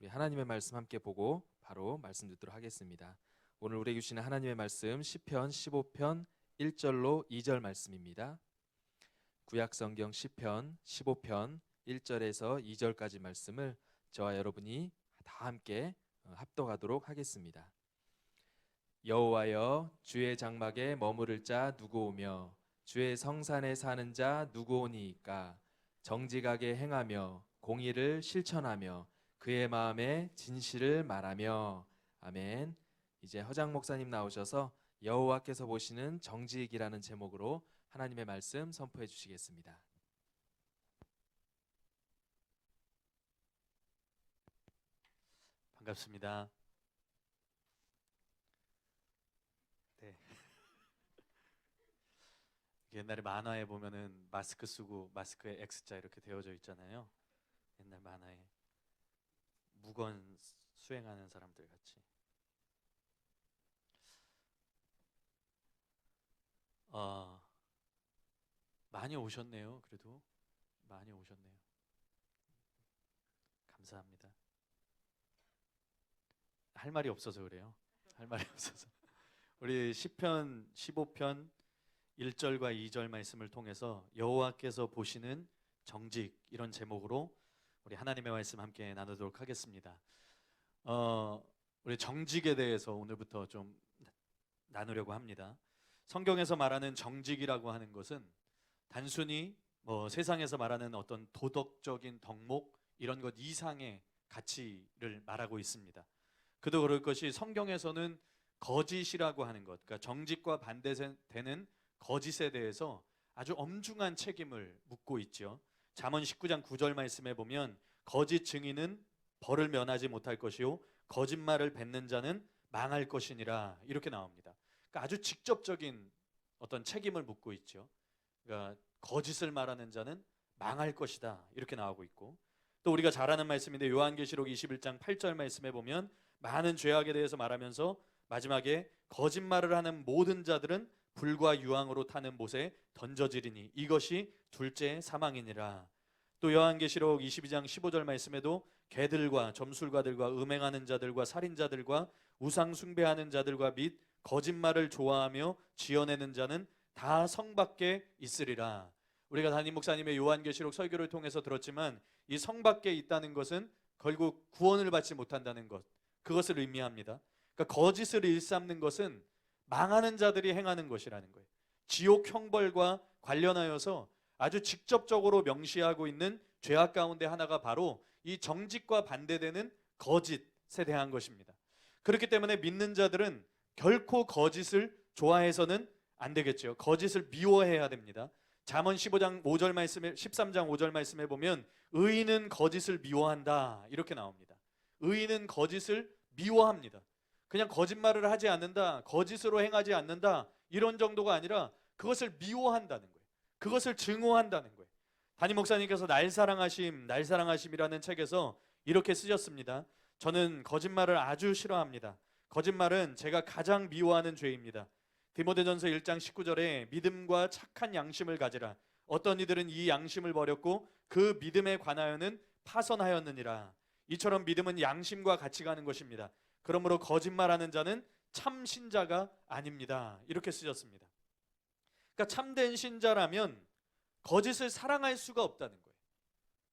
우리 하나님의 말씀 함께 보고 바로 말씀 듣도록 하겠습니다. 오늘 우리에게 주시는 하나님의 말씀 시편 15편 1절로 2절 말씀입니다. 구약 성경 시편 15편 1절에서 2절까지 말씀을 저와 여러분이 다 함께 합독하도록 하겠습니다. 여호와여, 주의 장막에 머무를 자 누구 오며 주의 성산에 사는 자 누구 오니이까? 정직하게 행하며 공의를 실천하며 그의 마음에 진실을 말하며. 아멘. 이제 허장 목사님 나오셔서 여호와께서 보시는 정직이라는 제목으로 하나님의 말씀 선포해 주시겠습니다. 반갑습니다. 네. 옛날에 만화에 보면은 마스크 쓰고 마스크에 X자 이렇게 되어져 있잖아요. 옛날 만화에 무건 수행하는 사람들 같이. 많이 오셨네요. 그래도 많이 오셨네요. 감사합니다. 할 말이 없어서 그래요. 할 말이 없어서. 우리 시편 15편 1절과 2절 말씀을 통해서 여호와께서 보시는 정직, 이런 제목으로 우리 하나님의 말씀 함께 나누도록 하겠습니다. 우리 정직에 대해서 오늘부터 좀 나누려고 합니다. 성경에서 말하는 정직이라고 하는 것은 단순히 세상에서 말하는 어떤 도덕적인 덕목 이런 것 이상의 가치를 말하고 있습니다. 그도 그럴 것이 성경에서는 거짓이라고 하는 것, 그러니까 정직과 반대되는 거짓에 대해서 아주 엄중한 책임을 묻고 있죠. 잠언 19장 9절 말씀에 보면 거짓 증인은 벌을 면하지 못할 것이요 거짓말을 뱉는 자는 망할 것이니라, 이렇게 나옵니다. 그러니까 아주 직접적인 어떤 책임을 묻고 있죠. 그러니까 거짓을 말하는 자는 망할 것이다, 이렇게 나오고 있고, 또 우리가 잘 아는 말씀인데 요한계시록 21장 8절 말씀에 보면 많은 죄악에 대해서 말하면서 마지막에 거짓말을 하는 모든 자들은 불과 유황으로 타는 못에 던져지리니 이것이 둘째 사망이니라. 또 요한계시록 22장 15절 말씀에도 개들과 점술가들과 음행하는 자들과 살인자들과 우상 숭배하는 자들과 및 거짓말을 좋아하며 지어내는 자는 다 성 밖에 있으리라. 우리가 담임 목사님의 요한계시록 설교를 통해서 들었지만 이 성 밖에 있다는 것은 결국 구원을 받지 못한다는 것, 그것을 의미합니다. 그러니까 거짓을 일삼는 것은 망하는 자들이 행하는 것이라는 거예요. 지옥 형벌과 관련하여서 아주 직접적으로 명시하고 있는 죄악 가운데 하나가 바로 이 정직과 반대되는 거짓에 대한 것입니다. 그렇기 때문에 믿는 자들은 결코 거짓을 좋아해서는 안 되겠죠. 거짓을 미워해야 됩니다. 잠언 15장 5절 말씀에 13장 5절 말씀에 보면 의인은 거짓을 미워한다, 이렇게 나옵니다. 의인은 거짓을 미워합니다. 그냥 거짓말을 하지 않는다, 거짓으로 행하지 않는다, 이런 정도가 아니라 그것을 미워한다는 거예요. 그것을 증오한다는 거예요. 담임 목사님께서 날 사랑하심이라는 책에서 이렇게 쓰셨습니다. 저는 거짓말을 아주 싫어합니다. 거짓말은 제가 가장 미워하는 죄입니다. 디모데전서 1장 19절에 믿음과 착한 양심을 가지라. 어떤 이들은 이 양심을 버렸고 그 믿음에 관하여는 파선하였느니라. 이처럼 믿음은 양심과 같이 가는 것입니다. 그러므로 거짓말하는 자는 참 신자가 아닙니다, 이렇게 쓰셨습니다. 그러니까 참된 신자라면 거짓을 사랑할 수가 없다는 거예요.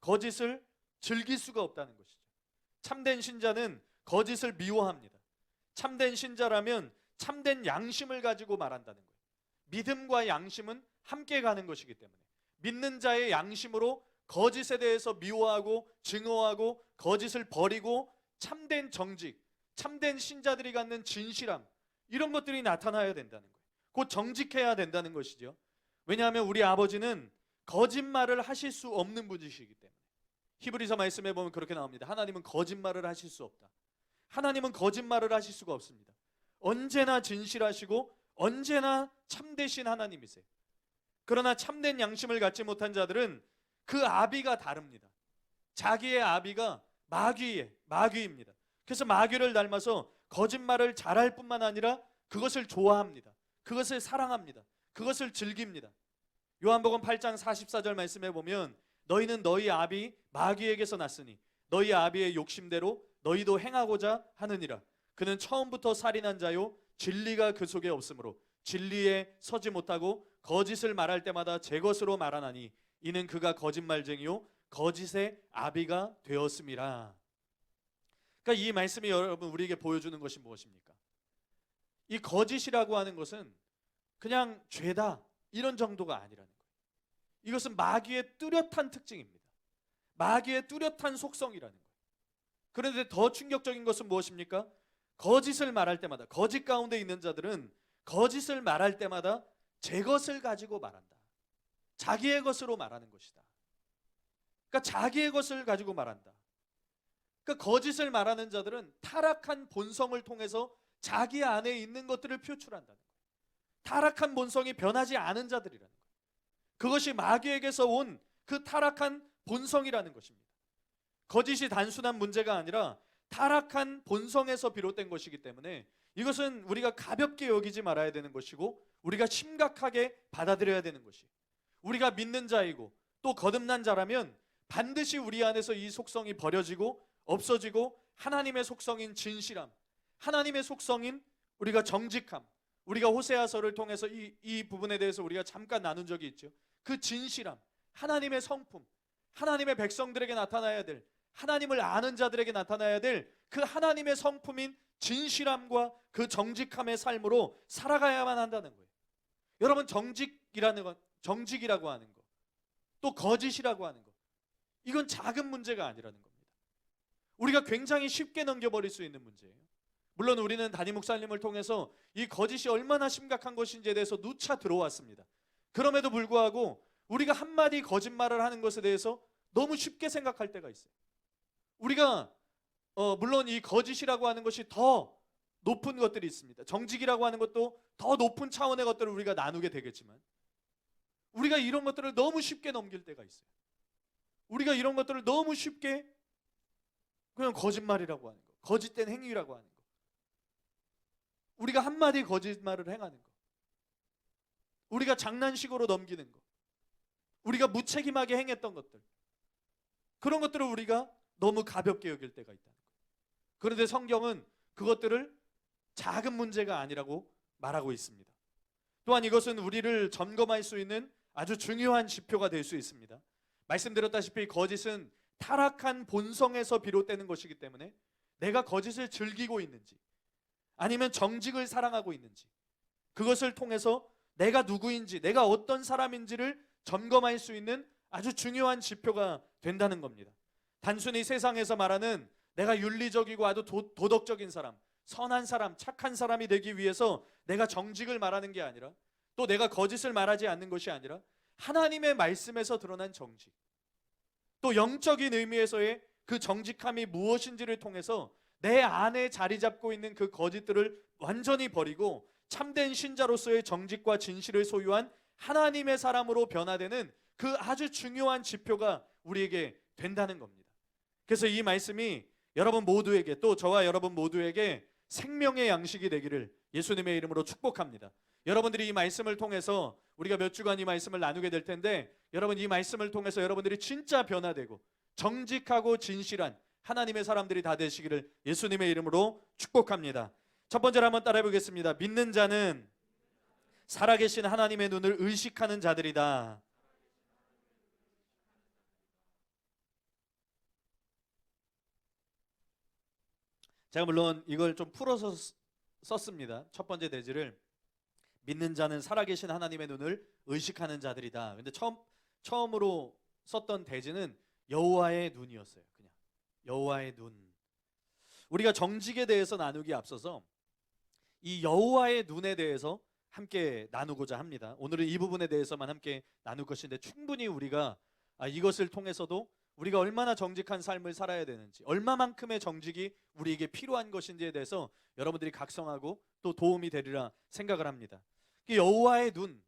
거짓을 즐길 수가 없다는 것이죠. 참된 신자는 거짓을 미워합니다. 참된 신자라면 참된 양심을 가지고 말한다는 거예요. 믿음과 양심은 함께 가는 것이기 때문에 믿는 자의 양심으로 거짓에 대해서 미워하고 증오하고 거짓을 버리고 참된 정직, 참된 신자들이 갖는 진실함, 이런 것들이 나타나야 된다는 거예요. 곧 정직해야 된다는 것이죠. 왜냐하면 우리 아버지는 거짓말을 하실 수 없는 분이시기 때문에. 히브리서 말씀에 보면 그렇게 나옵니다. 하나님은 거짓말을 하실 수 없다. 하나님은 거짓말을 하실 수가 없습니다. 언제나 진실하시고 언제나 참되신 하나님이세요. 그러나 참된 양심을 갖지 못한 자들은 그 아비가 다릅니다. 자기의 아비가 마귀입니다. 그래서 마귀를 닮아서 거짓말을 잘할 뿐만 아니라 그것을 좋아합니다. 그것을 사랑합니다. 그것을 즐깁니다. 요한복음 8장 44절 말씀에 보면 너희는 너희 아비 마귀에게서 났으니 너희 아비의 욕심대로 너희도 행하고자 하느니라. 그는 처음부터 살인한 자요 진리가 그 속에 없으므로 진리에 서지 못하고 거짓을 말할 때마다 제 것으로 말하나니 이는 그가 거짓말쟁이요 거짓의 아비가 되었음이라. 그러니까 이 말씀이 여러분 우리에게 보여주는 것이 무엇입니까? 이 거짓이라고 하는 것은 그냥 죄다 이런 정도가 아니라는 거예요. 이것은 마귀의 뚜렷한 특징입니다. 마귀의 뚜렷한 속성이라는 거예요. 그런데 더 충격적인 것은 무엇입니까? 거짓을 말할 때마다, 거짓 가운데 있는 자들은 거짓을 말할 때마다 제 것을 가지고 말한다. 자기의 것으로 말하는 것이다. 그러니까 자기의 것을 가지고 말한다. 그러니까 거짓을 말하는 자들은 타락한 본성을 통해서 자기 안에 있는 것들을 표출한다는 거예요. 타락한 본성이 변하지 않은 자들이라는 거예요. 그것이 마귀에게서 온 그 타락한 본성이라는 것입니다. 거짓이 단순한 문제가 아니라 타락한 본성에서 비롯된 것이기 때문에 이것은 우리가 가볍게 여기지 말아야 되는 것이고 우리가 심각하게 받아들여야 되는 것이, 우리가 믿는 자이고 또 거듭난 자라면 반드시 우리 안에서 이 속성이 버려지고 없어지고 하나님의 속성인 진실함, 하나님의 속성인 우리가 정직함, 우리가 호세아서를 통해서 이 부분에 대해서 우리가 잠깐 나눈 적이 있죠. 그 진실함, 하나님의 성품, 하나님의 백성들에게 나타나야 될, 하나님을 아는 자들에게 나타나야 될 그 하나님의 성품인 진실함과 그 정직함의 삶으로 살아가야만 한다는 거예요. 여러분, 정직이라고 하는 것, 또 거짓이라고 하는 것, 이건 작은 문제가 아니라는 겁니다. 우리가 굉장히 쉽게 넘겨버릴 수 있는 문제예요. 물론 우리는 담임 목사님을 통해서 이 거짓이 얼마나 심각한 것인지에 대해서 누차 들어왔습니다. 그럼에도 불구하고 우리가 한마디 거짓말을 하는 것에 대해서 너무 쉽게 생각할 때가 있어요. 우리가 물론 이 거짓이라고 하는 것이 더 높은 것들이 있습니다. 정직이라고 하는 것도 더 높은 차원의 것들을 우리가 나누게 되겠지만 우리가 이런 것들을 너무 쉽게 넘길 때가 있어요. 우리가 이런 것들을 너무 쉽게 그냥 거짓말이라고 하는 거, 거짓된 행위라고 하는 거, 우리가 한마디 거짓말을 행하는 거, 우리가 장난식으로 넘기는 거, 우리가 무책임하게 행했던 것들, 그런 것들을 우리가 너무 가볍게 여길 때가 있다는 거예요. 그런데 성경은 그것들을 작은 문제가 아니라고 말하고 있습니다. 또한 이것은 우리를 점검할 수 있는 아주 중요한 지표가 될 수 있습니다. 말씀드렸다시피 거짓은 타락한 본성에서 비롯되는 것이기 때문에 내가 거짓을 즐기고 있는지 아니면 정직을 사랑하고 있는지, 그것을 통해서 내가 누구인지, 내가 어떤 사람인지를 점검할 수 있는 아주 중요한 지표가 된다는 겁니다. 단순히 세상에서 말하는 내가 윤리적이고 아주 도덕적인 사람, 선한 사람, 착한 사람이 되기 위해서 내가 정직을 말하는 게 아니라, 또 내가 거짓을 말하지 않는 것이 아니라 하나님의 말씀에서 드러난 정직, 또 영적인 의미에서의 그 정직함이 무엇인지를 통해서 내 안에 자리 잡고 있는 그 거짓들을 완전히 버리고 참된 신자로서의 정직과 진실을 소유한 하나님의 사람으로 변화되는 그 아주 중요한 지표가 우리에게 된다는 겁니다. 그래서 이 말씀이 여러분 모두에게, 또 저와 여러분 모두에게 생명의 양식이 되기를 예수님의 이름으로 축복합니다. 여러분들이 이 말씀을 통해서 우리가 몇 주간 이 말씀을 나누게 될 텐데, 여러분 이 말씀을 통해서 여러분들이 진짜 변화되고 정직하고 진실한 하나님의 사람들이 다 되시기를 예수님의 이름으로 축복합니다. 첫 번째로 한번 따라해 보겠습니다. 믿는 자는 살아계신 하나님의 눈을 의식하는 자들이다. 제가 물론 이걸 좀 풀어서 썼습니다. 첫 번째 대지를 믿는 자는 살아계신 하나님의 눈을 의식하는 자들이다. 근데 처음으로 썼던 대지는 여호와의 눈이었어요. 그냥 여호와의 눈. 우리가 정직에 대해서 나누기 앞서서 이 여호와의 눈에 대해서 함께 나누고자 합니다. 오늘은 이 부분에 대해서만 함께 나눌 것인데, 충분히 우리가 이것을 통해서도 우리가 얼마나 정직한 삶을 살아야 되는지, 얼마만큼의 정직이 우리에게 필요한 것인지에 대해서 여러분들이 각성하고 또 도움이 되리라 생각을 합니다. 여호와의 눈,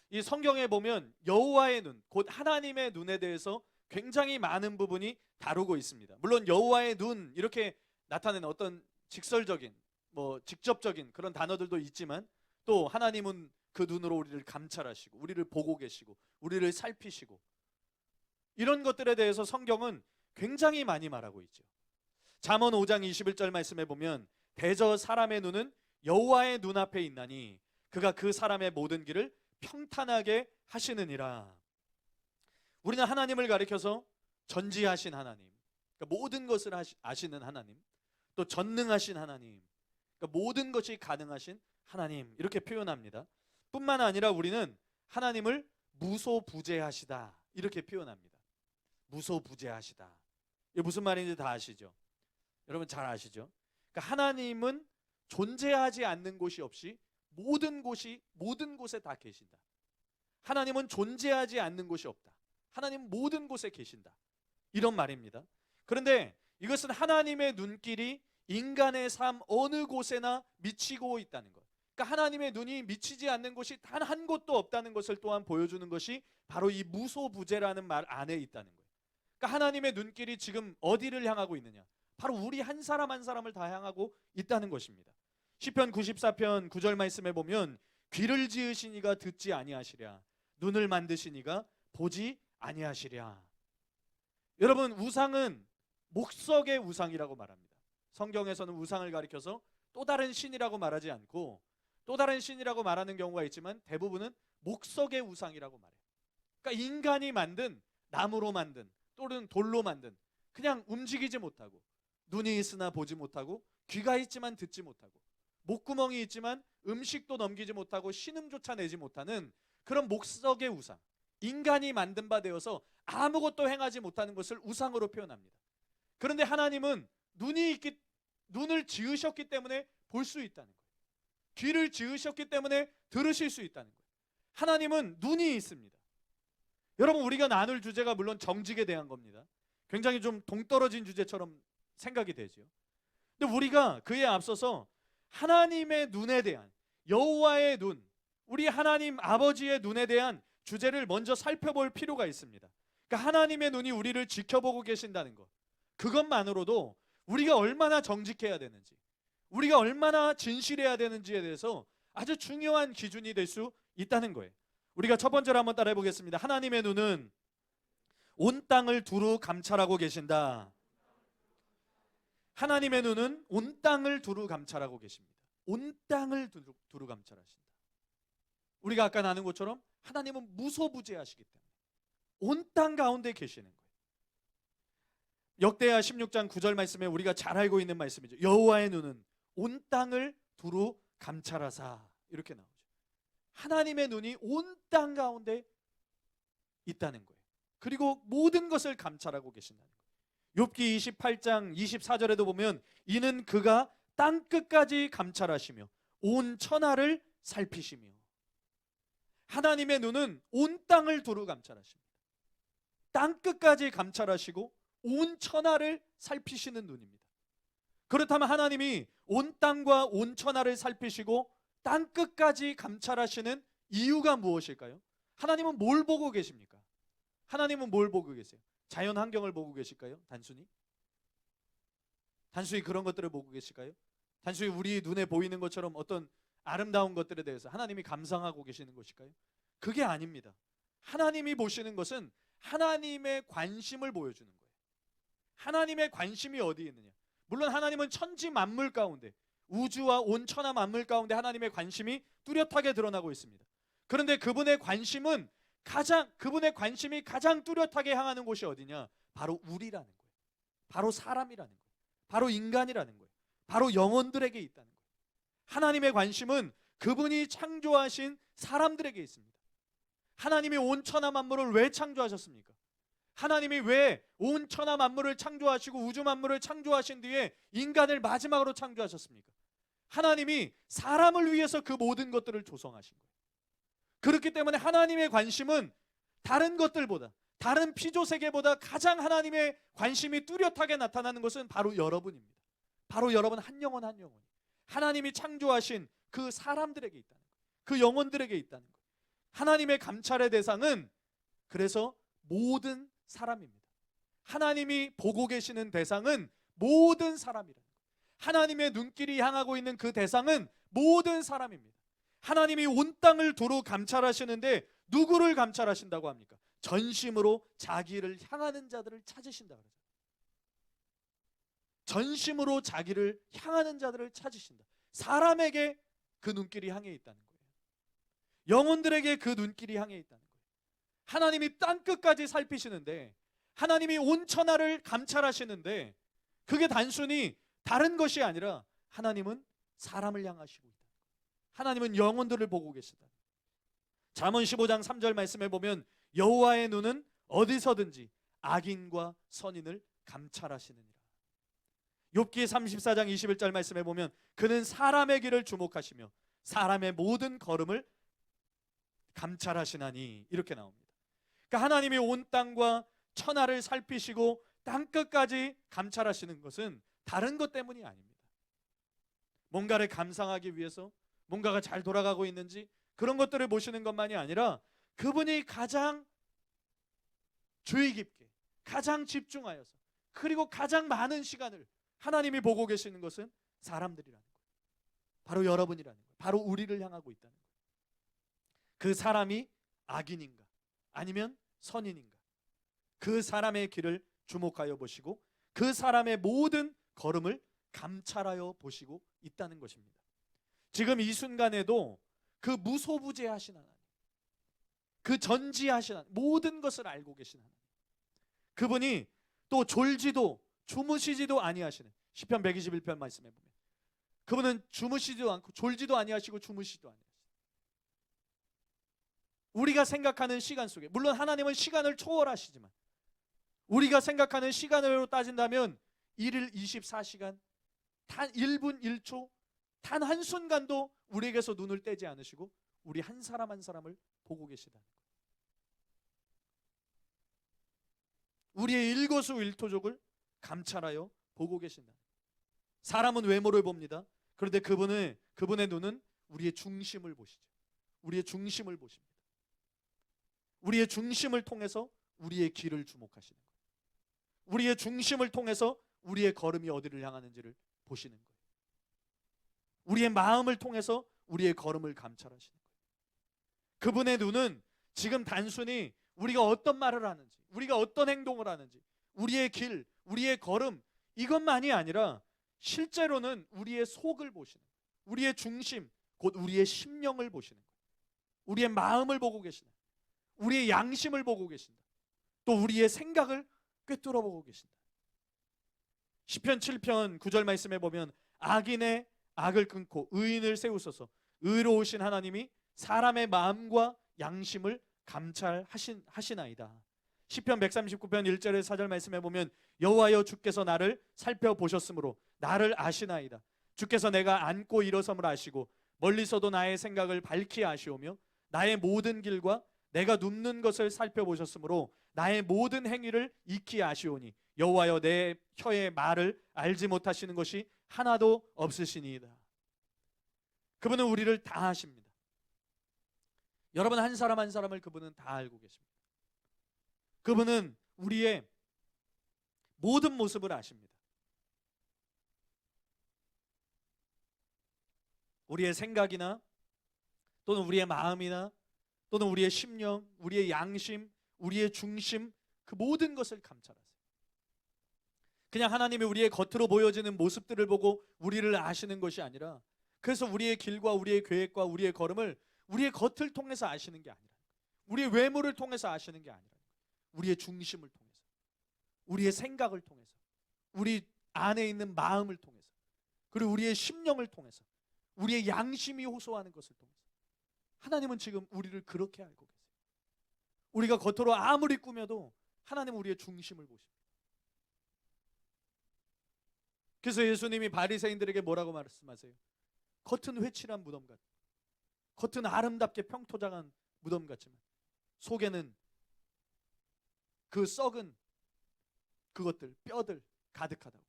이 성경에 보면 여호와의 눈, 곧 하나님의 눈에 대해서 굉장히 많은 부분이 다루고 있습니다. 물론 여호와의 눈 이렇게 나타내는 어떤 직설적인, 직접적인 그런 단어들도 있지만, 또 하나님은 그 눈으로 우리를 감찰하시고 우리를 보고 계시고 우리를 살피시고, 이런 것들에 대해서 성경은 굉장히 많이 말하고 있죠. 잠언 5장 21절 말씀에 보면 대저 사람의 눈은 여호와의 눈앞에 있나니 그가 그 사람의 모든 길을 평탄하게 하시느니라. 우리는 하나님을 가리켜서 전지하신 하나님, 그러니까 모든 것을 아시는 하나님, 또 전능하신 하나님, 그러니까 모든 것이 가능하신 하나님 이렇게 표현합니다. 뿐만 아니라 우리는 하나님을 무소부재하시다 이렇게 표현합니다. 무소부재하시다. 이게 무슨 말인지 다 아시죠? 여러분 잘 아시죠? 그러니까 하나님은 존재하지 않는 곳이 없이 모든 곳에 다 계신다. 하나님은 존재하지 않는 곳이 없다. 하나님은 모든 곳에 계신다. 이런 말입니다. 그런데 이것은 하나님의 눈길이 인간의 삶 어느 곳에나 미치고 있다는 것. 그러니까 하나님의 눈이 미치지 않는 곳이 단 한 곳도 없다는 것을 또한 보여주는 것이 바로 이 무소부재라는 말 안에 있다는 거예요. 그러니까 하나님의 눈길이 지금 어디를 향하고 있느냐? 바로 우리 한 사람 한 사람을 다 향하고 있다는 것입니다. 시편 94편 9절 말씀에 보면 귀를 지으시니가 듣지 아니하시랴 눈을 만드시니가 보지 아니하시랴. 여러분 우상은 목석의 우상이라고 말합니다. 성경에서는 우상을 가리켜서 또 다른 신이라고 말하지 않고 또 다른 신이라고 말하는 경우가 있지만 대부분은 목석의 우상이라고 말해요. 그러니까 인간이 만든 나무로 만든 또는 돌로 만든 그냥 움직이지 못하고 눈이 있으나 보지 못하고 귀가 있지만 듣지 못하고 목구멍이 있지만 음식도 넘기지 못하고 신음조차 내지 못하는 그런 목석의 우상, 인간이 만든 바 되어서 아무것도 행하지 못하는 것을 우상으로 표현합니다. 그런데 하나님은 눈을 지으셨기 때문에 볼 수 있다는 거예요. 귀를 지으셨기 때문에 들으실 수 있다는 거예요. 하나님은 눈이 있습니다. 여러분 우리가 나눌 주제가 물론 정직에 대한 겁니다. 굉장히 좀 동떨어진 주제처럼 생각이 되죠. 근데 우리가 그에 앞서서 하나님의 눈에 대한 여호와의 눈, 우리 하나님 아버지의 눈에 대한 주제를 먼저 살펴볼 필요가 있습니다. 그러니까 하나님의 눈이 우리를 지켜보고 계신다는 것, 그것만으로도 우리가 얼마나 정직해야 되는지, 우리가 얼마나 진실해야 되는지에 대해서 아주 중요한 기준이 될 수 있다는 거예요. 우리가 첫 번째로 한번 따라해 보겠습니다. 하나님의 눈은 온 땅을 두루 감찰하고 계신다. 하나님의 눈은 온 땅을 두루 감찰하고 계십니다. 온 땅을 두루 감찰하신다. 우리가 아까 나눈 것처럼 하나님은 무소부재하시기 때문에 온 땅 가운데 계시는 거예요. 역대하 16장 9절 말씀에 우리가 잘 알고 있는 말씀이죠. 여호와의 눈은 온 땅을 두루 감찰하사 이렇게 나오죠. 하나님의 눈이 온 땅 가운데 있다는 거예요. 그리고 모든 것을 감찰하고 계신다는 거예요. 욥기 28장 24절에도 보면 이는 그가 땅 끝까지 감찰하시며 온 천하를 살피시며. 하나님의 눈은 온 땅을 두루 감찰하십니다. 땅 끝까지 감찰하시고 온 천하를 살피시는 눈입니다. 그렇다면 하나님이 온 땅과 온 천하를 살피시고 땅 끝까지 감찰하시는 이유가 무엇일까요? 하나님은 뭘 보고 계십니까? 하나님은 뭘 보고 계세요? 자연 환경을 보고 계실까요? 단순히 그런 것들을 보고 계실까요? 단순히 우리 눈에 보이는 것처럼 어떤 아름다운 것들에 대해서 하나님이 감상하고 계시는 것일까요? 그게 아닙니다. 하나님이 보시는 것은 하나님의 관심을 보여주는 거예요. 하나님의 관심이 어디에 있느냐? 물론 하나님은 천지 만물 가운데, 우주와 온 천하 만물 가운데 하나님의 관심이 뚜렷하게 드러나고 있습니다. 그런데 그분의 관심이 가장 뚜렷하게 향하는 곳이 어디냐? 바로 우리라는 거예요. 바로 사람이라는 거예요. 바로 인간이라는 거예요. 바로 영혼들에게 있다는 거예요. 하나님의 관심은 그분이 창조하신 사람들에게 있습니다. 하나님이 온 천하 만물을 왜 창조하셨습니까? 하나님이 왜 온 천하 만물을 창조하시고 우주 만물을 창조하신 뒤에 인간을 마지막으로 창조하셨습니까? 하나님이 사람을 위해서 그 모든 것들을 조성하신 거예요. 그렇기 때문에 하나님의 관심은 다른 것들보다, 다른 피조세계보다 가장 하나님의 관심이 뚜렷하게 나타나는 것은 바로 여러분입니다. 바로 여러분 한 영혼 한 영혼이 하나님이 창조하신 그 사람들에게 있다는 거예요. 그 영혼들에게 있다는 거예요. 하나님의 감찰의 대상은 그래서 모든 사람입니다. 하나님이 보고 계시는 대상은 모든 사람이라는 거예요. 하나님의 눈길이 향하고 있는 그 대상은 모든 사람입니다. 하나님이 온 땅을 두루 감찰하시는데 누구를 감찰하신다고 합니까? 전심으로 자기를 향하는 자들을 찾으신다 그러죠. 전심으로 자기를 향하는 자들을 찾으신다. 사람에게 그 눈길이 향해 있다는 거예요. 영혼들에게 그 눈길이 향해 있다는 거예요. 하나님이 땅끝까지 살피시는데, 하나님이 온 천하를 감찰하시는데, 그게 단순히 다른 것이 아니라 하나님은 사람을 향하시고 있다. 하나님은 영혼들을 보고 계시다. 잠언 15장 3절 말씀에 보면 여호와의 눈은 어디서든지 악인과 선인을 감찰하시느니라. 욥기 34장 21절 말씀에 보면 그는 사람의 길을 주목하시며 사람의 모든 걸음을 감찰하시나니, 이렇게 나옵니다. 그러니까 하나님이 온 땅과 천하를 살피시고 땅끝까지 감찰하시는 것은 다른 것 때문이 아닙니다. 뭔가를 감상하기 위해서, 뭔가가 잘 돌아가고 있는지 그런 것들을 보시는 것만이 아니라 그분이 가장 주의 깊게, 가장 집중하여서, 그리고 가장 많은 시간을 하나님이 보고 계시는 것은 사람들이라는 거예요. 바로 여러분이라는 거예요. 바로 우리를 향하고 있다는 거예요. 그 사람이 악인인가 아니면 선인인가, 그 사람의 길을 주목하여 보시고 그 사람의 모든 걸음을 감찰하여 보시고 있다는 것입니다. 지금 이 순간에도 그 무소부재하신 하나님, 그 전지하신 하나님, 모든 것을 알고 계신 하나님, 그분이 또 졸지도 주무시지도 아니하시는, 시편 121편 말씀에 보면 그분은 주무시지도 않고 졸지도 아니하시고 주무시지도 아니하시는, 우리가 생각하는 시간 속에, 물론 하나님은 시간을 초월하시지만 우리가 생각하는 시간으로 따진다면 1일 24시간 단 1분 1초 단 한순간도 우리에게서 눈을 떼지 않으시고 우리 한 사람 한 사람을 보고 계시다는 거예요. 우리의 일거수일투족을 감찰하여 보고 계신다. 사람은 외모를 봅니다. 그런데 그분의 눈은 우리의 중심을 보시죠. 우리의 중심을 보십니다. 우리의 중심을 통해서 우리의 길을 주목하시는 거예요. 우리의 중심을 통해서 우리의 걸음이 어디를 향하는지를 보시는 거예요. 우리의 마음을 통해서 우리의 걸음을 감찰하시는 거예요. 그분의 눈은 지금 단순히 우리가 어떤 말을 하는지, 우리가 어떤 행동을 하는지, 우리의 길, 우리의 걸음, 이것만이 아니라 실제로는 우리의 속을 보시는 거예요. 우리의 중심, 곧 우리의 심령을 보시는 거예요. 우리의 마음을 보고 계신다. 우리의 양심을 보고 계신다. 또 우리의 생각을 꿰뚫어 보고 계신다. 시편 7편 9절 말씀에 보면 악인의 악을 끊고 의인을 세우소서, 의로우신 하나님이 사람의 마음과 양심을 감찰하시나이다. 시편 139편 1절에 4절 말씀에 보면 여호와여 주께서 나를 살펴보셨으므로 나를 아시나이다. 주께서 내가 앉고 일어섬을 아시고 멀리서도 나의 생각을 밝히 아시오며 나의 모든 길과 내가 눕는 것을 살펴보셨으므로 나의 모든 행위를 익히 아시오니 여호와여 내 혀의 말을 알지 못하시는 것이 하나도 없으시니이다. 그분은 우리를 다 아십니다. 여러분 한 사람 한 사람을 그분은 다 알고 계십니다. 그분은 우리의 모든 모습을 아십니다. 우리의 생각이나 또는 우리의 마음이나 또는 우리의 심령, 우리의 양심, 우리의 중심, 그 모든 것을 감찰하세요. 그냥 하나님이 우리의 겉으로 보여지는 모습들을 보고 우리를 아시는 것이 아니라, 그래서 우리의 길과 우리의 계획과 우리의 걸음을 우리의 겉을 통해서 아시는 게 아니라, 우리의 외모를 통해서 아시는 게 아니라, 우리의 중심을 통해서, 우리의 생각을 통해서, 우리 안에 있는 마음을 통해서, 그리고 우리의 심령을 통해서, 우리의 양심이 호소하는 것을 통해서 하나님은 지금 우리를 그렇게 알고 계세요. 우리가 겉으로 아무리 꾸며도 하나님은 우리의 중심을 보십니다. 그래서 예수님이 바리새인들에게 뭐라고 말씀하세요? 겉은 회칠한 무덤 같, 겉은 아름답게 평토장한 무덤 같지만 속에는 그 썩은 그것들, 뼈들 가득하다고.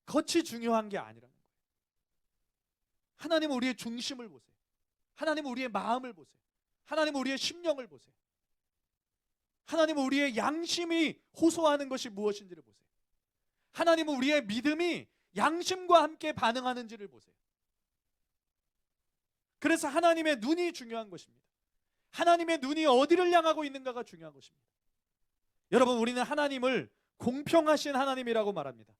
겉이 중요한 게 아니라는 거예요. 하나님은 우리의 중심을 보세요. 하나님은 우리의 마음을 보세요. 하나님은 우리의 심령을 보세요. 하나님은 우리의 양심이 호소하는 것이 무엇인지를 보세요. 하나님은 우리의 믿음이 양심과 함께 반응하는지를 보세요. 그래서 하나님의 눈이 중요한 것입니다. 하나님의 눈이 어디를 향하고 있는가가 중요한 것입니다. 여러분, 우리는 하나님을 공평하신 하나님이라고 말합니다.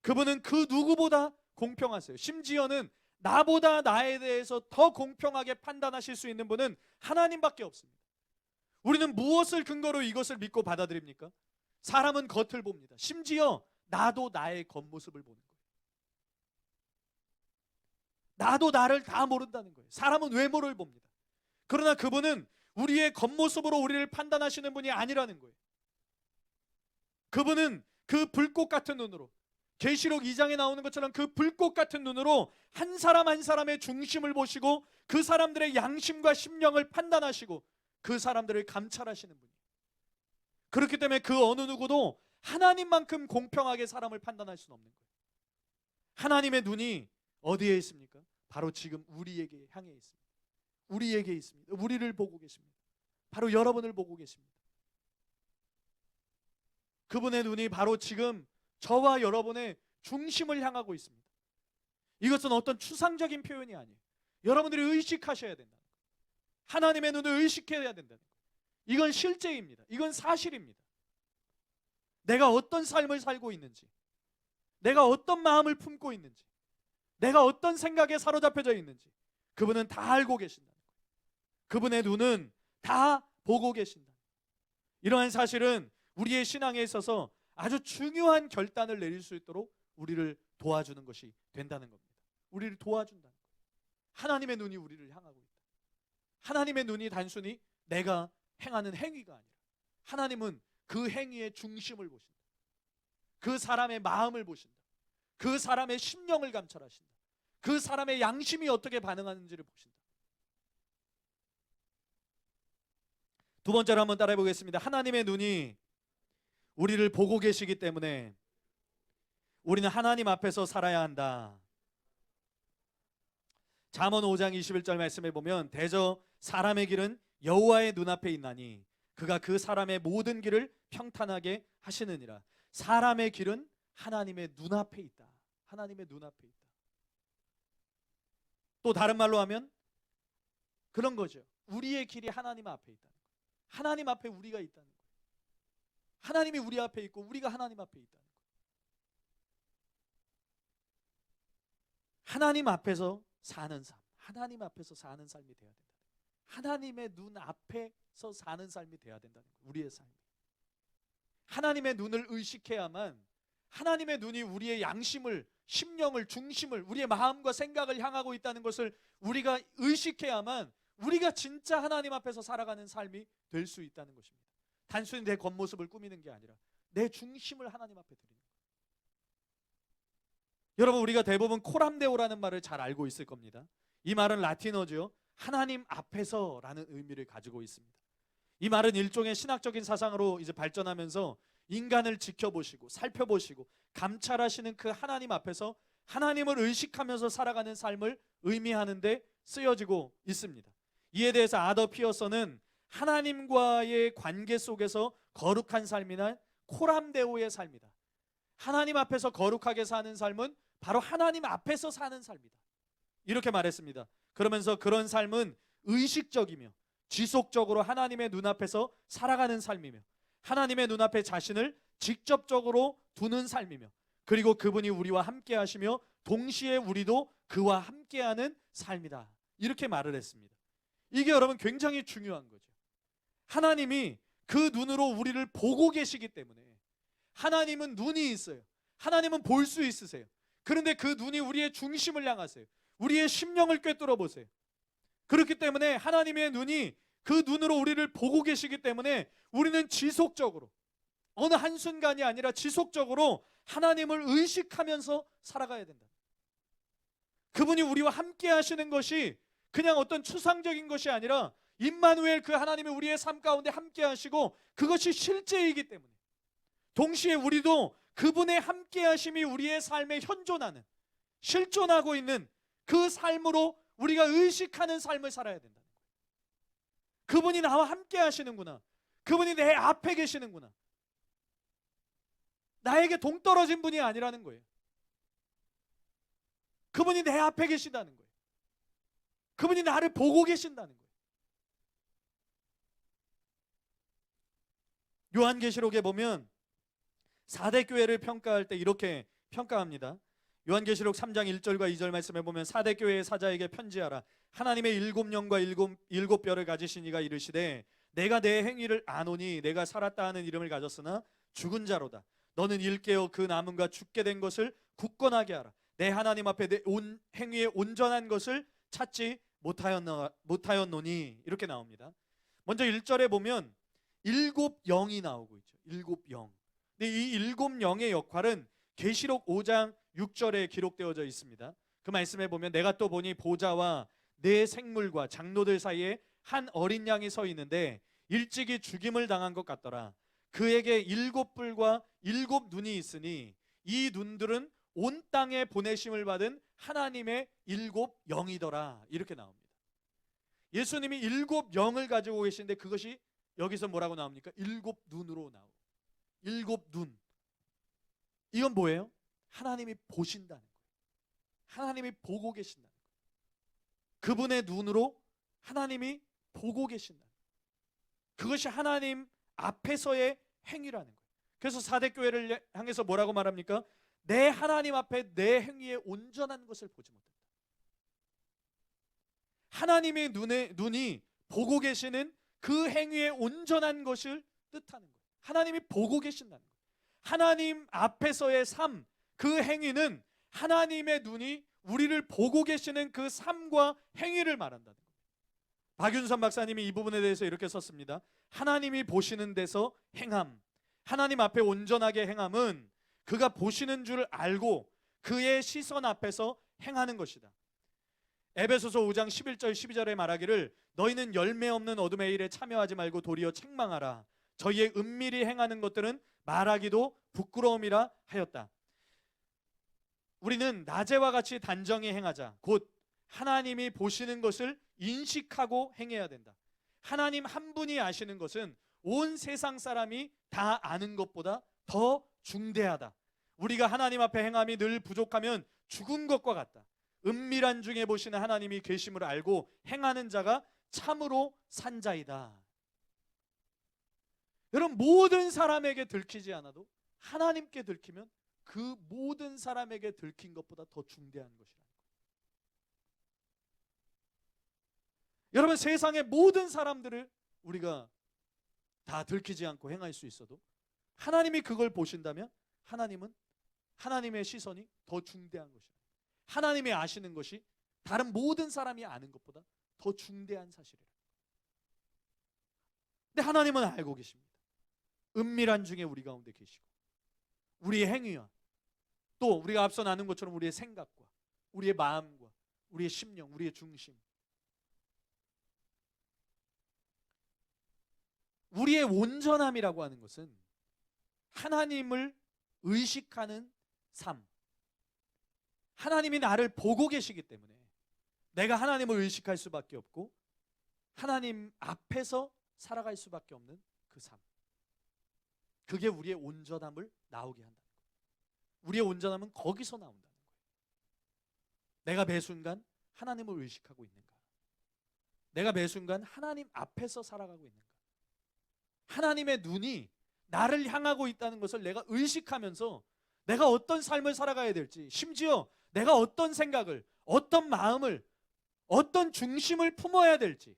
그분은 그 누구보다 공평하세요. 심지어는 나보다 나에 대해서 더 공평하게 판단하실 수 있는 분은 하나님밖에 없습니다. 우리는 무엇을 근거로 이것을 믿고 받아들입니까? 사람은 겉을 봅니다. 심지어 나도 나의 겉모습을 보는 거예요. 나도 나를 다 모른다는 거예요. 사람은 외모를 봅니다. 그러나 그분은 우리의 겉모습으로 우리를 판단하시는 분이 아니라는 거예요. 그분은 그 불꽃 같은 눈으로, 계시록 2장에 나오는 것처럼 그 불꽃 같은 눈으로 한 사람 한 사람의 중심을 보시고 그 사람들의 양심과 심령을 판단하시고 그 사람들을 감찰하시는 분이에요. 그렇기 때문에 그 어느 누구도 하나님만큼 공평하게 사람을 판단할 수는 없는 거예요. 하나님의 눈이 어디에 있습니까? 바로 지금 우리에게 향해 있습니다. 우리에게 있습니다. 우리를 보고 계십니다. 바로 여러분을 보고 계십니다. 그분의 눈이 바로 지금 저와 여러분의 중심을 향하고 있습니다. 이것은 어떤 추상적인 표현이 아니에요. 여러분들이 의식하셔야 된다는 거예요. 하나님의 눈을 의식해야 된다는 거예요. 이건 실제입니다. 이건 사실입니다. 내가 어떤 삶을 살고 있는지, 내가 어떤 마음을 품고 있는지, 내가 어떤 생각에 사로잡혀져 있는지 그분은 다 알고 계신다는 거예요. 그분의 눈은 다 보고 계신다. 이러한 사실은 우리의 신앙에 있어서 아주 중요한 결단을 내릴 수 있도록 우리를 도와주는 것이 된다는 겁니다. 우리를 도와준다는 거예요. 하나님의 눈이 우리를 향하고 있다. 하나님의 눈이 단순히 내가 행하는 행위가 아니라 하나님은 그 행위의 중심을 보신다. 그 사람의 마음을 보신다. 그 사람의 심령을 감찰하신다. 그 사람의 양심이 어떻게 반응하는지를 보신다. 두 번째로 한번 따라해 보겠습니다. 하나님의 눈이 우리를 보고 계시기 때문에 우리는 하나님 앞에서 살아야 한다. 잠언 5장 21절 말씀에 보면 대저 사람의 길은 여호와의 눈앞에 있나니 그가 그 사람의 모든 길을 평탄하게 하시느니라. 사람의 길은 하나님의 눈앞에 있다. 하나님의 눈앞에 있다. 또 다른 말로 하면 그런 거죠. 우리의 길이 하나님 앞에 있다는 거예요. 하나님 앞에 우리가 있다는 거예요. 하나님이 우리 앞에 있고 우리가 하나님 앞에 있다는 거예요. 하나님 앞에서 사는 삶, 하나님 앞에서 사는 삶이 돼야 된다. 하나님의 눈 앞에서 사는 삶이 돼야 된다는 거예요. 우리의 삶이. 하나님의 눈을 의식해야만 하나님의 눈이 우리의 양심을, 심령을, 중심을, 우리의 마음과 생각을 향하고 있다는 것을 우리가 의식해야만 우리가 진짜 하나님 앞에서 살아가는 삶이 될 수 있다는 것입니다. 단순히 내 겉모습을 꾸미는 게 아니라 내 중심을 하나님 앞에 드리는 거예요. 여러분, 우리가 대부분 코람데오라는 말을 잘 알고 있을 겁니다. 이 말은 라틴어죠. 하나님 앞에서라는 의미를 가지고 있습니다. 이 말은 일종의 신학적인 사상으로 이제 발전하면서 인간을 지켜보시고 살펴보시고 감찰하시는 그 하나님 앞에서 하나님을 의식하면서 살아가는 삶을 의미하는 데 쓰여지고 있습니다. 이에 대해서 아더 피어서는 하나님과의 관계 속에서 거룩한 삶이나 코람데오의 삶이다. 하나님 앞에서 거룩하게 사는 삶은 바로 하나님 앞에서 사는 삶이다. 이렇게 말했습니다. 그러면서 그런 삶은 의식적이며 지속적으로 하나님의 눈앞에서 살아가는 삶이며 하나님의 눈앞에 자신을 직접적으로 두는 삶이며 그리고 그분이 우리와 함께 하시며 동시에 우리도 그와 함께하는 삶이다. 이렇게 말을 했습니다. 이게 여러분 굉장히 중요한 거죠. 하나님이 그 눈으로 우리를 보고 계시기 때문에 하나님은 눈이 있어요. 하나님은 볼 수 있으세요. 그런데 그 눈이 우리의 중심을 향하세요. 우리의 심령을 꿰뚫어 보세요. 그렇기 때문에 하나님의 눈이 그 눈으로 우리를 보고 계시기 때문에 우리는 지속적으로 어느 한순간이 아니라 지속적으로 하나님을 의식하면서 살아가야 된다. 그분이 우리와 함께 하시는 것이 그냥 어떤 추상적인 것이 아니라 임마누엘 그 하나님이 우리의 삶 가운데 함께 하시고 그것이 실제이기 때문에 동시에 우리도 그분의 함께 하심이 우리의 삶에 현존하는 실존하고 있는 그 삶으로 우리가 의식하는 삶을 살아야 된다는 거예요. 그분이 나와 함께 하시는구나. 그분이 내 앞에 계시는구나. 나에게 동떨어진 분이 아니라는 거예요. 그분이 내 앞에 계신다는 거예요. 그분이 나를 보고 계신다는 거예요. 요한계시록에 보면 4대 교회를 평가할 때 이렇게 평가합니다. 요한계시록 3장 1절과 2절 말씀에 보면 4대 교회의 사자에게 편지하라. 하나님의 일곱 영과 일곱 뼈를 가지신 이가 이르시되 내가 내 행위를 아노니 내가 살았다 하는 이름을 가졌으나 죽은 자로다. 너는 일깨어 그 남은가 죽게 된 것을 굳건하게 하라. 내 하나님 앞에 내 행위에 온전한 것을 찾지 못하였노니. 이렇게 나옵니다. 먼저 1절에 보면 일곱 영이 나오고 있죠. 일곱 영. 근데 이 일곱 영의 역할은 계시록 5장 6절에 기록되어져 있습니다. 그 말씀에 보면 내가 또 보니 보좌와 네 생물과 장로들 사이에 한 어린 양이 서 있는데 일찍이 죽임을 당한 것 같더라. 그에게 일곱 뿔과 일곱 눈이 있으니 이 눈들은 온 땅에 보내심을 받은 하나님의 일곱 영이더라. 이렇게 나옵니다. 예수님이 일곱 영을 가지고 계신데 그것이 여기서 뭐라고 나옵니까? 일곱 눈으로 나오고. 일곱 눈. 이건 뭐예요? 하나님이 보신다는 거예요. 하나님이 보고 계신다는 거예요. 그분의 눈으로 하나님이 보고 계신다는 거예요. 그것이 하나님 앞에서의 행위라는 거예요. 그래서 4대 교회를 향해서 뭐라고 말합니까? 내 하나님 앞에 내 행위에 온전한 것을 보지 못한다. 하나님의 눈이 보고 계시는 그 행위에 온전한 것을 뜻하는 거예요. 하나님이 보고 계신다는 거예요. 하나님 앞에서의 삶, 그 행위는 하나님의 눈이 우리를 보고 계시는 그 삶과 행위를 말한다는 거예요. 박윤선 박사님이 이 부분에 대해서 이렇게 썼습니다. 하나님이 보시는 데서 행함, 하나님 앞에 온전하게 행함은 그가 보시는 줄 알고 그의 시선 앞에서 행하는 것이다. 에베소서 5장 11절 12절에 말하기를 너희는 열매 없는 어둠의 일에 참여하지 말고 도리어 책망하라. 저희의 은밀히 행하는 것들은 말하기도 부끄러움이라 하였다. 우리는 낮에와 같이 단정히 행하자. 곧 하나님이 보시는 것을 인식하고 행해야 된다. 하나님 한 분이 아시는 것은 온 세상 사람이 다 아는 것보다 더 중대하다. 우리가 하나님 앞에 행함이 늘 부족하면 죽은 것과 같다. 은밀한 중에 보시는 하나님이 계심을 알고 행하는 자가 참으로 산 자이다. 여러분, 모든 사람에게 들키지 않아도 하나님께 들키면 그 모든 사람에게 들킨 것보다 더 중대한 것이라는 거예요. 여러분, 세상의 모든 사람들을 우리가 다 들키지 않고 행할 수 있어도 하나님이 그걸 보신다면 하나님은 하나님의 시선이 더 중대한 것이다. 하나님이 아시는 것이 다른 모든 사람이 아는 것보다 더 중대한 사실이라. 근데 하나님은 알고 계십니다. 은밀한 중에 우리 가운데 계시고 우리의 행위와 또 우리가 앞서 나눈 것처럼 우리의 생각과 우리의 마음과 우리의 심령, 우리의 중심, 우리의 온전함이라고 하는 것은 하나님을 의식하는 삶, 하나님이 나를 보고 계시기 때문에 내가 하나님을 의식할 수밖에 없고 하나님 앞에서 살아갈 수밖에 없는 그 삶, 그게 우리의 온전함을 나오게 한다는 거예요. 우리의 온전함은 거기서 나온다는 거예요. 내가 매 순간 하나님을 의식하고 있는가? 내가 매 순간 하나님 앞에서 살아가고 있는가? 하나님의 눈이 나를 향하고 있다는 것을 내가 의식하면서 내가 어떤 삶을 살아가야 될지, 심지어 내가 어떤 생각을, 어떤 마음을, 어떤 중심을 품어야 될지,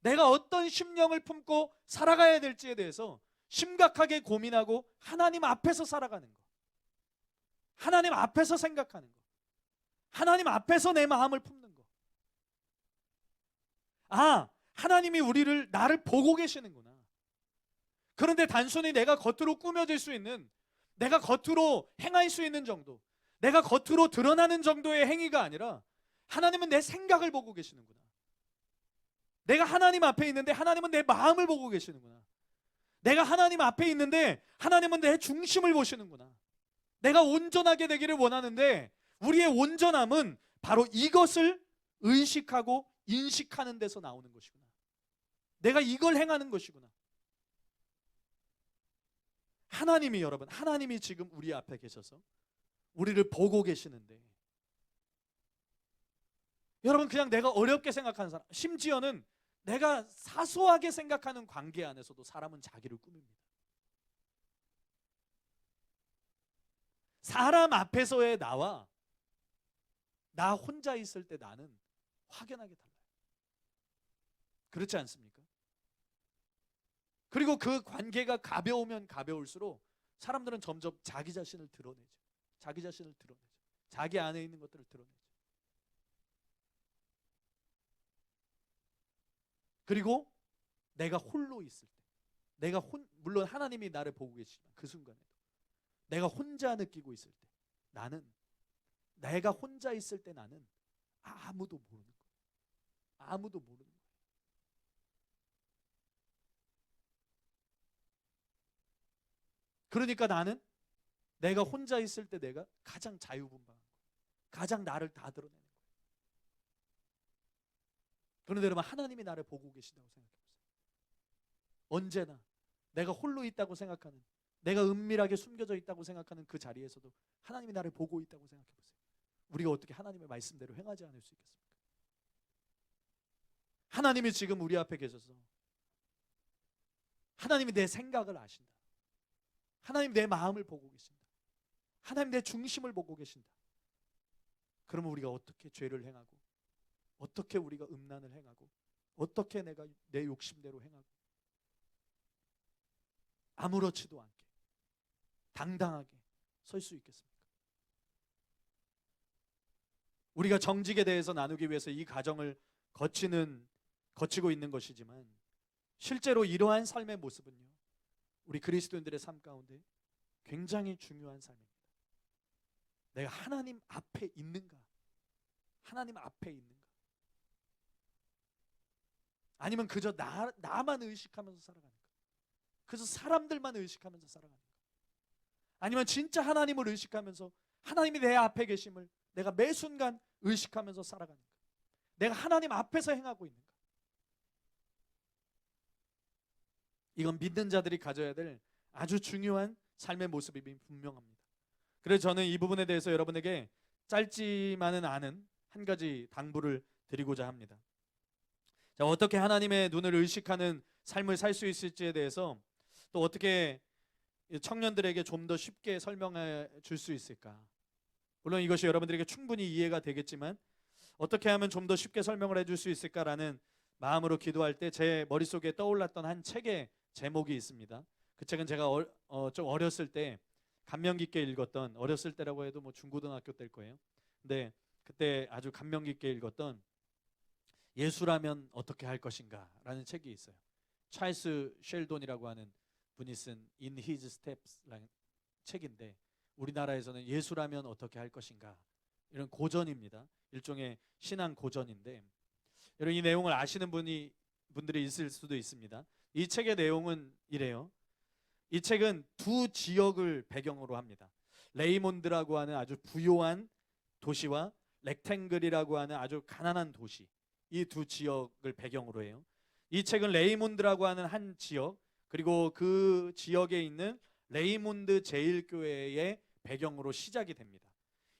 내가 어떤 심령을 품고 살아가야 될지에 대해서 심각하게 고민하고 하나님 앞에서 살아가는 것, 하나님 앞에서 생각하는 것, 하나님 앞에서 내 마음을 품는 것. 아, 하나님이 나를 보고 계시는구나. 그런데 단순히 내가 겉으로 꾸며질 수 있는, 내가 겉으로 행할 수 있는 정도, 내가 겉으로 드러나는 정도의 행위가 아니라 하나님은 내 생각을 보고 계시는구나. 내가 하나님 앞에 있는데 하나님은 내 마음을 보고 계시는구나. 내가 하나님 앞에 있는데 하나님은 내 중심을 보시는구나. 내가 온전하게 되기를 원하는데 우리의 온전함은 바로 이것을 의식하고 인식하는 데서 나오는 것이구나. 내가 이걸 행하는 것이구나. 하나님이, 여러분, 하나님이 지금 우리 앞에 계셔서 우리를 보고 계시는데, 여러분, 그냥 내가 어렵게 생각하는 사람, 심지어는 내가 사소하게 생각하는 관계 안에서도 사람은 자기를 꾸밉니다. 사람 앞에서의 나와 나 혼자 있을 때 나는 확연하게 달라요. 그렇지 않습니까? 그리고 그 관계가 가벼우면 가벼울수록 사람들은 점점 자기 자신을 드러내죠. 자기 자신을 드러내죠. 자기 안에 있는 것들을 드러내죠. 그리고 내가 홀로 있을 때, 물론 하나님이 나를 보고 계시지만 그 순간에도 내가 혼자 느끼고 있을 때, 내가 혼자 있을 때 나는 아무도 모르는 거예요. 아무도 모르는 거예요. 그러니까 나는 내가 혼자 있을 때 내가 가장 자유분방한 거예요. 가장 나를 다 드러내는 거예요. 그런데 여러분, 하나님이 나를 보고 계신다고 생각해 보세요. 언제나 내가 홀로 있다고 생각하는, 내가 은밀하게 숨겨져 있다고 생각하는 그 자리에서도 하나님이 나를 보고 있다고 생각해 보세요. 우리가 어떻게 하나님의 말씀대로 행하지 않을 수 있겠습니까? 하나님이 지금 우리 앞에 계셔서 하나님이 내 생각을 아신다. 하나님 내 마음을 보고 계신다. 하나님 내 중심을 보고 계신다. 그러면 우리가 어떻게 죄를 행하고, 어떻게 우리가 음란을 행하고, 어떻게 내가 내 욕심대로 행하고 아무렇지도 않게 당당하게 설 수 있겠습니까? 우리가 정직에 대해서 나누기 위해서 이 과정을 거치고 있는 것이지만, 실제로 이러한 삶의 모습은요, 우리 그리스도인들의 삶 가운데 굉장히 중요한 삶입니다. 내가 하나님 앞에 있는가? 하나님 앞에 있는가? 아니면 그저 나만 의식하면서 살아가는가? 그저 사람들만 의식하면서 살아가는가? 아니면 진짜 하나님을 의식하면서 하나님이 내 앞에 계심을 내가 매 순간 의식하면서 살아가는가? 내가 하나님 앞에서 행하고 있는가? 이건 믿는 자들이 가져야 될 아주 중요한 삶의 모습이 분명합니다. 그래서 저는 이 부분에 대해서 여러분에게 짧지만은 않은 한 가지 당부를 드리고자 합니다. 자, 어떻게 하나님의 눈을 의식하는 삶을 살 수 있을지에 대해서, 또 어떻게 청년들에게 좀 더 쉽게 설명해 줄 수 있을까? 물론 이것이 여러분들에게 충분히 이해가 되겠지만 어떻게 하면 좀 더 쉽게 설명을 해줄 수 있을까라는 마음으로 기도할 때 제 머릿속에 떠올랐던 한 책의 제목이 있습니다. 그 책은 제가 좀 어렸을 때 감명 깊게 읽었던, 어렸을 때라고 해도 뭐 중고등학교 때일 거예요. 근데 그때 아주 감명 깊게 읽었던 예수라면 어떻게 할 것인가 라는 책이 있어요. 찰스 쉘돈이라고 하는 분이 쓴 In His Steps라는 책인데, 우리나라에서는 예수라면 어떻게 할 것인가, 이런 고전입니다. 일종의 신앙 고전인데, 여러분 이 내용을 아시는 분들이 있을 수도 있습니다. 이 책의 내용은 이래요. 이 책은 두 지역을 배경으로 합니다. 레이몬드라고 하는 아주 부유한 도시와 렉탱글이라고 하는 아주 가난한 도시, 이 두 지역을 배경으로 해요. 이 책은 레이몬드라고 하는 한 지역, 그리고 그 지역에 있는 레이몬드 제일교회의 배경으로 시작이 됩니다.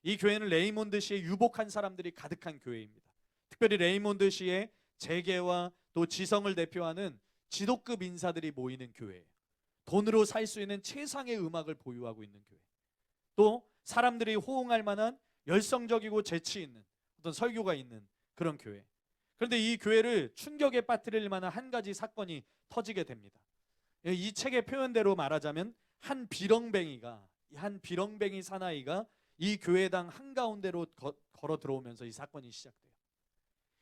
이 교회는 레이몬드시에 유복한 사람들이 가득한 교회입니다. 특별히 레이몬드시의 재계와 또 지성을 대표하는 지도급 인사들이 모이는 교회예요. 돈으로 살 수 있는 최상의 음악을 보유하고 있는 교회, 또 사람들이 호응할 만한 열성적이고 재치 있는 어떤 설교가 있는 그런 교회. 그런데 이 교회를 충격에 빠뜨릴 만한 한 가지 사건이 터지게 됩니다. 이 책의 표현대로 말하자면 한 비렁뱅이 사나이가 이 교회당 한가운데로 걸어 들어오면서 이 사건이 시작돼요.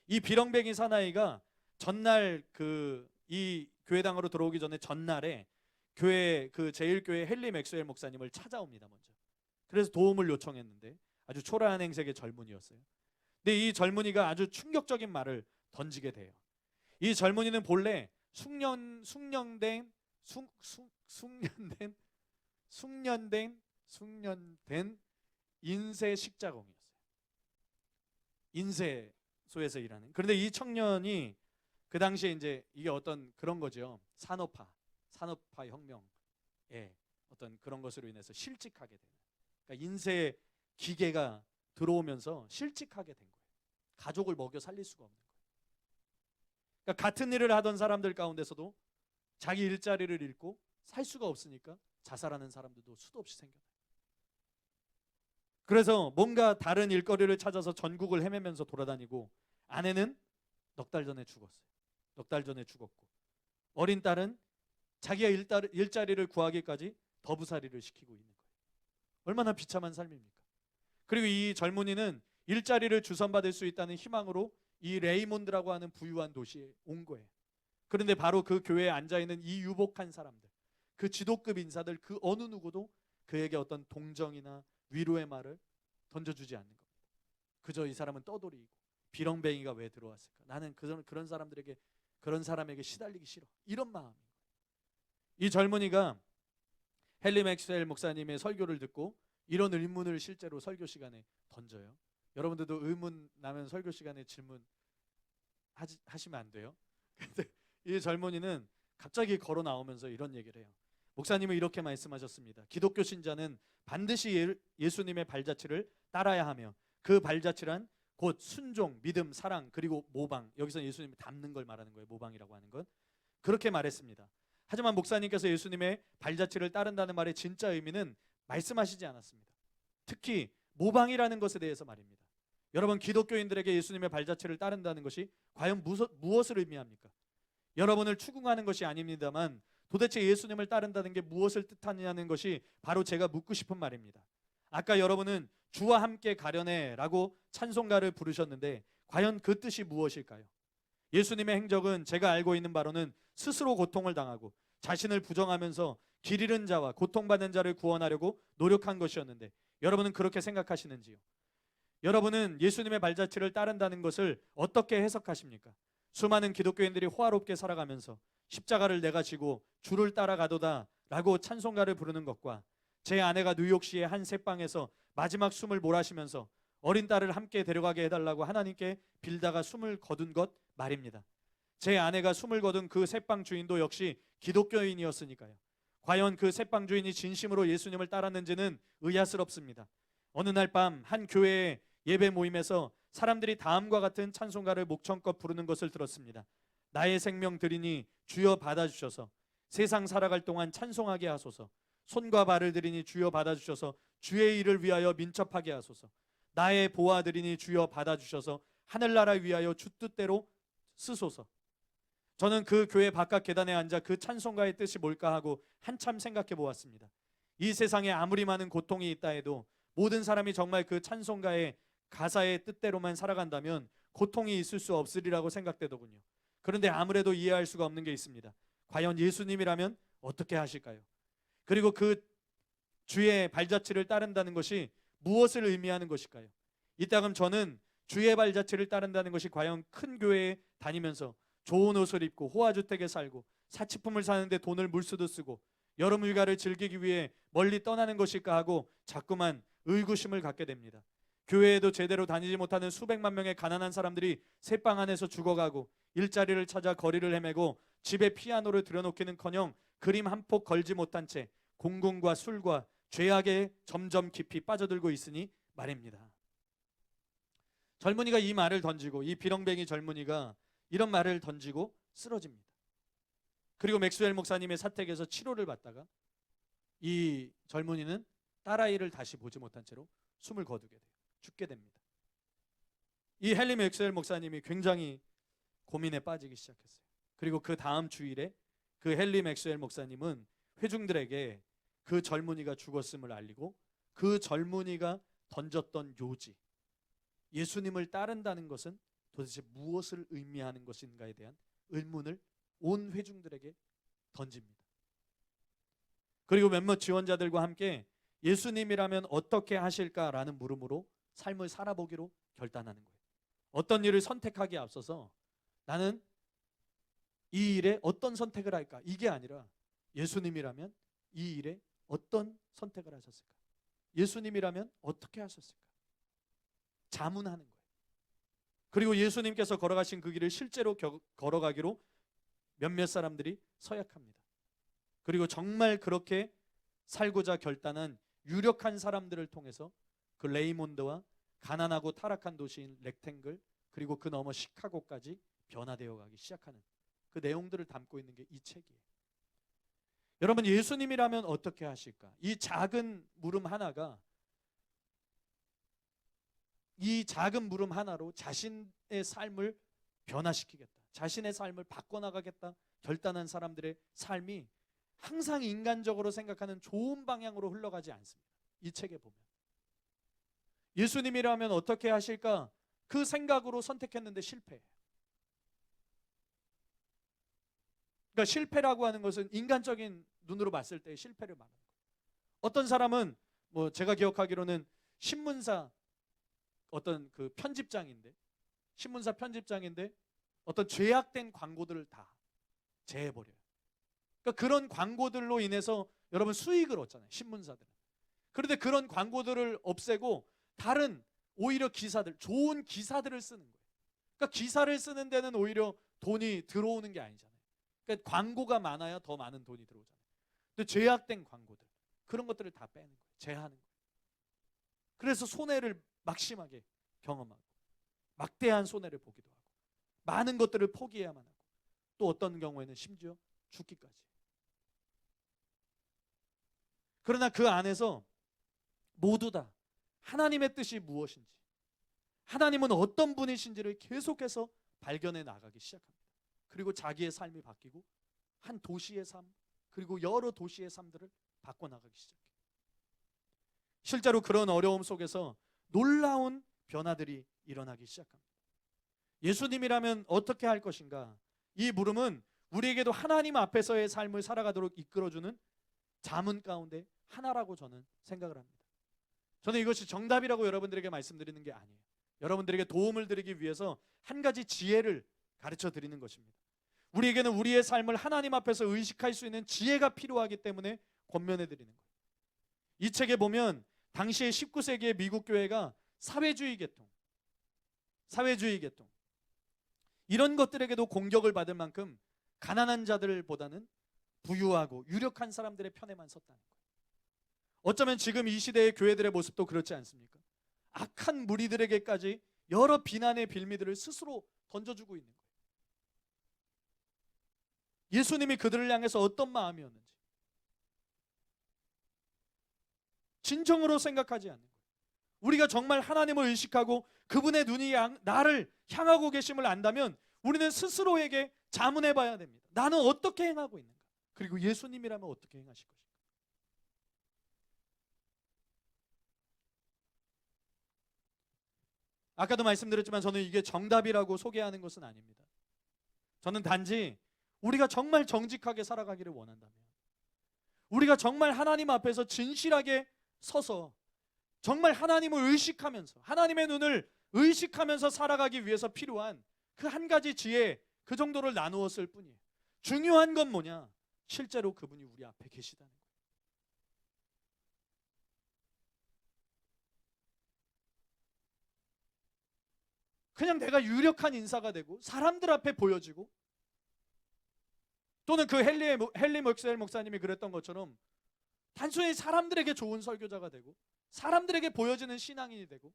이 비렁뱅이 사나이가 전날 이 교회당으로 들어오기 전에 전날에 교회 제일교회 헨리 맥스웰 목사님을 찾아옵니다. 먼저. 그래서 도움을 요청했는데 아주 초라한 행색의 젊은이였어요. 근데 이 젊은이가 아주 충격적인 말을 던지게 돼요. 이 젊은이는 본래 숙련된 인쇄 식자공이었어요. 인쇄소에서 일하는. 그런데 이 청년이 그 당시에 이제 이게 어떤 그런 거죠. 산업화 혁명의 어떤 그런 것으로 인해서 실직하게 되는. 그러니까 인쇄 기계가 들어오면서 실직하게 된 거예요. 가족을 먹여 살릴 수가 없는 거예요. 그러니까 같은 일을 하던 사람들 가운데서도 자기 일자리를 잃고 살 수가 없으니까 자살하는 사람들도 수도 없이 생겨나요. 그래서 뭔가 다른 일거리를 찾아서 전국을 헤매면서 돌아다니고, 아내는 넉 달 전에 죽었어요. 넉 달 전에 죽었고, 어린 딸은 자기가 일자리를 구하기까지 더부살이를 시키고 있는 거예요. 얼마나 비참한 삶입니까? 그리고 이 젊은이는 일자리를 주선받을 수 있다는 희망으로 이 레이몬드라고 하는 부유한 도시에 온 거예요. 그런데 바로 그 교회에 앉아있는 이 유복한 사람들, 그 지도급 인사들, 그 어느 누구도 그에게 어떤 동정이나 위로의 말을 던져주지 않는 겁니다. 그저 이 사람은 떠돌이이고 비렁뱅이가 왜 들어왔을까? 나는 그런 사람들에게, 그런 사람에게 시달리기 싫어. 이런 마음이에요. 이 젊은이가 헨리 맥스웰 목사님의 설교를 듣고 이런 의문을 실제로 설교 시간에 던져요. 여러분들도 의문 나면 설교 시간에 질문 하시면 안 돼요. 근데 이 젊은이는 갑자기 걸어 나오면서 이런 얘기를 해요. 목사님은 이렇게 말씀하셨습니다. 기독교 신자는 반드시 예수님의 발자취를 따라야 하며, 그 발자취란 곧 순종, 믿음, 사랑, 그리고 모방. 여기서 예수님이 닮는 걸 말하는 거예요. 모방이라고 하는 건. 그렇게 말했습니다. 하지만 목사님께서 예수님의 발자취를 따른다는 말의 진짜 의미는 말씀하시지 않았습니다. 특히 모방이라는 것에 대해서 말입니다. 여러분, 기독교인들에게 예수님의 발자취를 따른다는 것이 과연 무엇을 의미합니까? 여러분을 추궁하는 것이 아닙니다만, 도대체 예수님을 따른다는 게 무엇을 뜻하느냐는 것이 바로 제가 묻고 싶은 말입니다. 아까 여러분은 주와 함께 가려네 라고 찬송가를 부르셨는데, 과연 그 뜻이 무엇일까요? 예수님의 행적은 제가 알고 있는 바로는 스스로 고통을 당하고 자신을 부정하면서 길 잃은 자와 고통받는 자를 구원하려고 노력한 것이었는데, 여러분은 그렇게 생각하시는지요? 여러분은 예수님의 발자취를 따른다는 것을 어떻게 해석하십니까? 수많은 기독교인들이 호화롭게 살아가면서 십자가를 내가 지고 주를 따라가도다 라고 찬송가를 부르는 것과, 제 아내가 뉴욕시의 한 새방에서 마지막 숨을 몰아쉬면서 어린 딸을 함께 데려가게 해달라고 하나님께 빌다가 숨을 거둔 것 말입니다. 제 아내가 숨을 거둔 그 새방 주인도 역시 기독교인이었으니까요. 과연 그 새방 주인이 진심으로 예수님을 따랐는지는 의아스럽습니다. 어느 날 밤 한 교회의 예배 모임에서 사람들이 다음과 같은 찬송가를 목청껏 부르는 것을 들었습니다. 나의 생명 드리니 주여 받아주셔서 세상 살아갈 동안 찬송하게 하소서. 손과 발을 드리니 주여 받아주셔서 주의 일을 위하여 민첩하게 하소서. 나의 보아 드리니 주여 받아주셔서 하늘나라 위하여 주 뜻대로 쓰소서. 저는 그 교회 바깥 계단에 앉아 그 찬송가의 뜻이 뭘까 하고 한참 생각해 보았습니다. 이 세상에 아무리 많은 고통이 있다 해도 모든 사람이 정말 그 찬송가의 가사의 뜻대로만 살아간다면 고통이 있을 수 없으리라고 생각되더군요. 그런데 아무래도 이해할 수가 없는 게 있습니다. 과연 예수님이라면 어떻게 하실까요? 그리고 그 주의 발자취를 따른다는 것이 무엇을 의미하는 것일까요? 이따금 저는 주의 발자취를 따른다는 것이 과연 큰 교회에 다니면서 좋은 옷을 입고 호화주택에 살고 사치품을 사는데 돈을 물수도 쓰고 여름 휴가를 즐기기 위해 멀리 떠나는 것일까 하고 자꾸만 의구심을 갖게 됩니다. 교회에도 제대로 다니지 못하는 수백만 명의 가난한 사람들이 새방 안에서 죽어가고 일자리를 찾아 거리를 헤매고 집에 피아노를 들여놓기는커녕 그림 한 폭 걸지 못한 채 공군과 술과 죄악에 점점 깊이 빠져들고 있으니 말입니다. 젊은이가 이 말을 던지고, 이 비렁뱅이 젊은이가 이런 말을 던지고 쓰러집니다. 그리고 맥스웰 목사님의 사택에서 치료를 받다가 이 젊은이는 딸아이를 다시 보지 못한 채로 숨을 거두게 돼요. 죽게 됩니다. 이 헨리 맥스웰 목사님이 굉장히 고민에 빠지기 시작했어요. 그리고 그 다음 주일에 그 헨리 맥스웰 목사님은 회중들에게 그 젊은이가 죽었음을 알리고, 그 젊은이가 던졌던 요지, 예수님을 따른다는 것은 도대체 무엇을 의미하는 것인가에 대한 의문을 온 회중들에게 던집니다. 그리고 몇몇 지원자들과 함께 예수님이라면 어떻게 하실까라는 물음으로 삶을 살아보기로 결단하는 거예요. 어떤 일을 선택하기에 앞서서 나는 이 일에 어떤 선택을 할까? 이게 아니라 예수님이라면 이 일에 어떤 선택을 하셨을까? 예수님이라면 어떻게 하셨을까? 자문하는 거예요. 그리고 예수님께서 걸어가신 그 길을 실제로 걸어가기로 몇몇 사람들이 서약합니다. 그리고 정말 그렇게 살고자 결단한 유력한 사람들을 통해서 그 레이몬드와 가난하고 타락한 도시인 렉탱글, 그리고 그 너머 시카고까지 변화되어 가기 시작하는 그 내용들을 담고 있는 게 이 책이에요. 여러분, 예수님이라면 어떻게 하실까? 이 작은 물음 하나가 이 작은 물음 하나로 자신의 삶을 변화시키겠다, 자신의 삶을 바꿔나가겠다 결단한 사람들의 삶이 항상 인간적으로 생각하는 좋은 방향으로 흘러가지 않습니다. 이 책에 보면 예수님이라면 어떻게 하실까 그 생각으로 선택했는데 실패해요. 그러니까 실패라고 하는 것은 인간적인 눈으로 봤을 때 실패를 말하는 거예요. 어떤 사람은 뭐 제가 기억하기로는 신문사 어떤 그 편집장인데, 신문사 편집장인데 어떤 죄악된 광고들을 다 제해버려요. 그러니까 그런 광고들로 인해서 여러분 수익을 얻잖아요, 신문사들은. 그런데 그런 광고들을 없애고 다른 오히려 기사들, 좋은 기사들을 쓰는 거예요. 그러니까 기사를 쓰는 데는 오히려 돈이 들어오는 게 아니잖아요. 그러니까 광고가 많아야 더 많은 돈이 들어오잖아요. 근데 죄악된 광고들, 그런 것들을 다 빼는 거예요. 제하는 거예요. 그래서 손해를 막심하게 경험하고 막대한 손해를 보기도 하고 많은 것들을 포기해야만 하고 또 어떤 경우에는 심지어 죽기까지. 그러나 그 안에서 모두 다 하나님의 뜻이 무엇인지, 하나님은 어떤 분이신지를 계속해서 발견해 나가기 시작합니다. 그리고 자기의 삶이 바뀌고 한 도시의 삶, 그리고 여러 도시의 삶들을 바꿔나가기 시작해요. 실제로 그런 어려움 속에서 놀라운 변화들이 일어나기 시작합니다. 예수님이라면 어떻게 할 것인가? 이 물음은 우리에게도 하나님 앞에서의 삶을 살아가도록 이끌어주는 자문 가운데 하나라고 저는 생각을 합니다. 저는 이것이 정답이라고 여러분들에게 말씀드리는 게 아니에요. 여러분들에게 도움을 드리기 위해서 한 가지 지혜를 가르쳐 드리는 것입니다. 우리에게는 우리의 삶을 하나님 앞에서 의식할 수 있는 지혜가 필요하기 때문에 권면해 드리는 거예요. 이 책에 보면 당시의 19세기의 미국 교회가 사회주의 계통 이런 것들에게도 공격을 받을 만큼 가난한 자들보다는 부유하고 유력한 사람들의 편에만 섰다는 거예요. 어쩌면 지금 이 시대의 교회들의 모습도 그렇지 않습니까? 악한 무리들에게까지 여러 비난의 빌미들을 스스로 던져주고 있는 거예요. 예수님이 그들을 향해서 어떤 마음이었는지 진정으로 생각하지 않는 거예요. 우리가 정말 하나님을 의식하고 그분의 눈이 나를 향하고 계심을 안다면 우리는 스스로에게 자문해 봐야 됩니다. 나는 어떻게 행하고 있는가? 그리고 예수님이라면 어떻게 행하실 것인가? 아까도 말씀드렸지만 저는 이게 정답이라고 소개하는 것은 아닙니다. 저는 단지 우리가 정말 정직하게 살아가기를 원한다면, 우리가 정말 하나님 앞에서 진실하게 서서 정말 하나님을 의식하면서, 하나님의 눈을 의식하면서 살아가기 위해서 필요한 그 한 가지 지혜, 그 정도를 나누었을 뿐이에요. 중요한 건 뭐냐? 실제로 그분이 우리 앞에 계시다는 거예요. 그냥 내가 유력한 인사가 되고 사람들 앞에 보여지고, 또는 그 헨리 맥스웰 목사님이 그랬던 것처럼 단순히 사람들에게 좋은 설교자가 되고 사람들에게 보여지는 신앙인이 되고,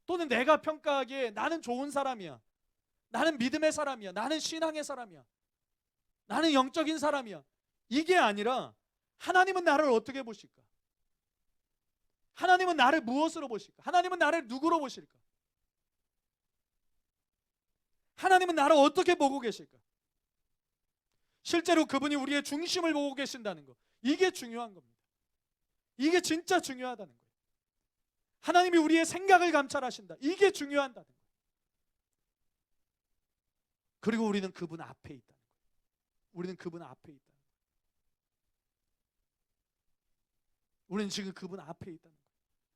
또는 내가 평가하기에 나는 좋은 사람이야, 나는 믿음의 사람이야, 나는 신앙의 사람이야, 나는 영적인 사람이야, 이게 아니라 하나님은 나를 어떻게 보실까? 하나님은 나를 무엇으로 보실까? 하나님은 나를 누구로 보실까? 하나님은 나를 어떻게 보고 계실까? 실제로 그분이 우리의 중심을 보고 계신다는 것, 이게 중요한 겁니다. 이게 진짜 중요하다는 거예요. 하나님이 우리의 생각을 감찰하신다, 이게 중요하다는 거예요. 그리고 우리는 그분 앞에 있다는 거예요. 우리는 그분 앞에 있다는 거예요. 우리는 지금 그분 앞에 있다는 거예요.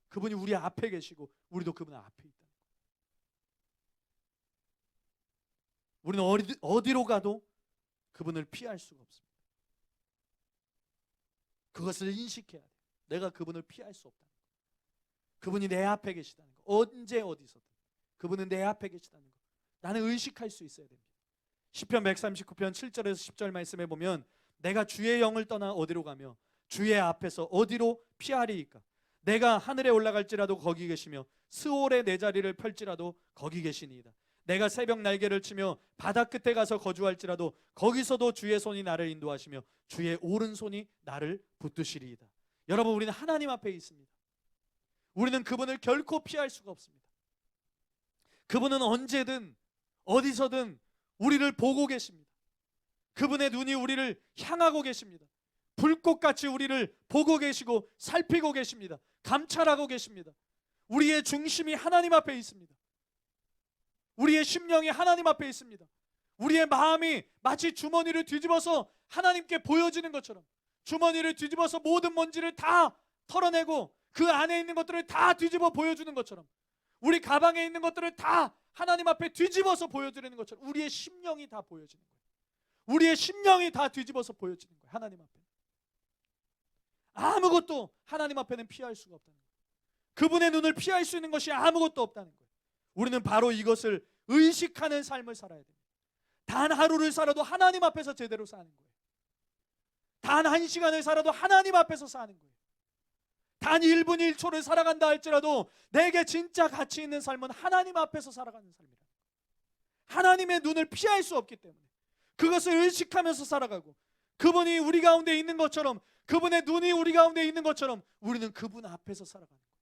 그분이 우리 앞에 계시고 우리도 그분 앞에 있다는 거예요. 우리는 어디로 가도 그분을 피할 수가 없습니다. 그것을 인식해야 돼요. 내가 그분을 피할 수 없다는 거. 그분이 내 앞에 계시다는 거. 언제 어디서든 그분은 내 앞에 계시다는 거. 나는 의식할 수 있어야 됩니다. 시편 139편 7절에서 10절 말씀에 보면 내가 주의 영을 떠나 어디로 가며 주의 앞에서 어디로 피하리이까? 내가 하늘에 올라갈지라도 거기 계시며 스올에 내 자리를 펼지라도 거기 계시니이다. 내가 새벽 날개를 치며 바다 끝에 가서 거주할지라도 거기서도 주의 손이 나를 인도하시며 주의 오른손이 나를 붙드시리이다. 여러분, 우리는 하나님 앞에 있습니다. 우리는 그분을 결코 피할 수가 없습니다. 그분은 언제든 어디서든 우리를 보고 계십니다. 그분의 눈이 우리를 향하고 계십니다. 불꽃같이 우리를 보고 계시고 살피고 계십니다. 감찰하고 계십니다. 우리의 중심이 하나님 앞에 있습니다. 우리의 심령이 하나님 앞에 있습니다. 우리의 마음이 마치 주머니를 뒤집어서 하나님께 보여지는 것처럼, 주머니를 뒤집어서 모든 먼지를 다 털어내고 그 안에 있는 것들을 다 뒤집어 보여주는 것처럼, 우리 가방에 있는 것들을 다 하나님 앞에 뒤집어서 보여드리는 것처럼 우리의 심령이 다 보여지는 거예요. 우리의 심령이 다 뒤집어서 보여지는 거예요. 하나님 앞에 아무것도 하나님 앞에는 피할 수가 없다는 거예요. 그분의 눈을 피할 수 있는 것이 아무것도 없다는 거예요. 우리는 바로 이것을 의식하는 삶을 살아야 됩니다. 단 하루를 살아도 하나님 앞에서 제대로 사는 거예요. 단 한 시간을 살아도 하나님 앞에서 사는 거예요. 단 1분 1초를 살아간다 할지라도 내게 진짜 가치 있는 삶은 하나님 앞에서 살아가는 삶이라. 하나님의 눈을 피할 수 없기 때문에 그것을 의식하면서 살아가고, 그분이 우리 가운데 있는 것처럼, 그분의 눈이 우리 가운데 있는 것처럼 우리는 그분 앞에서 살아가는 거예요.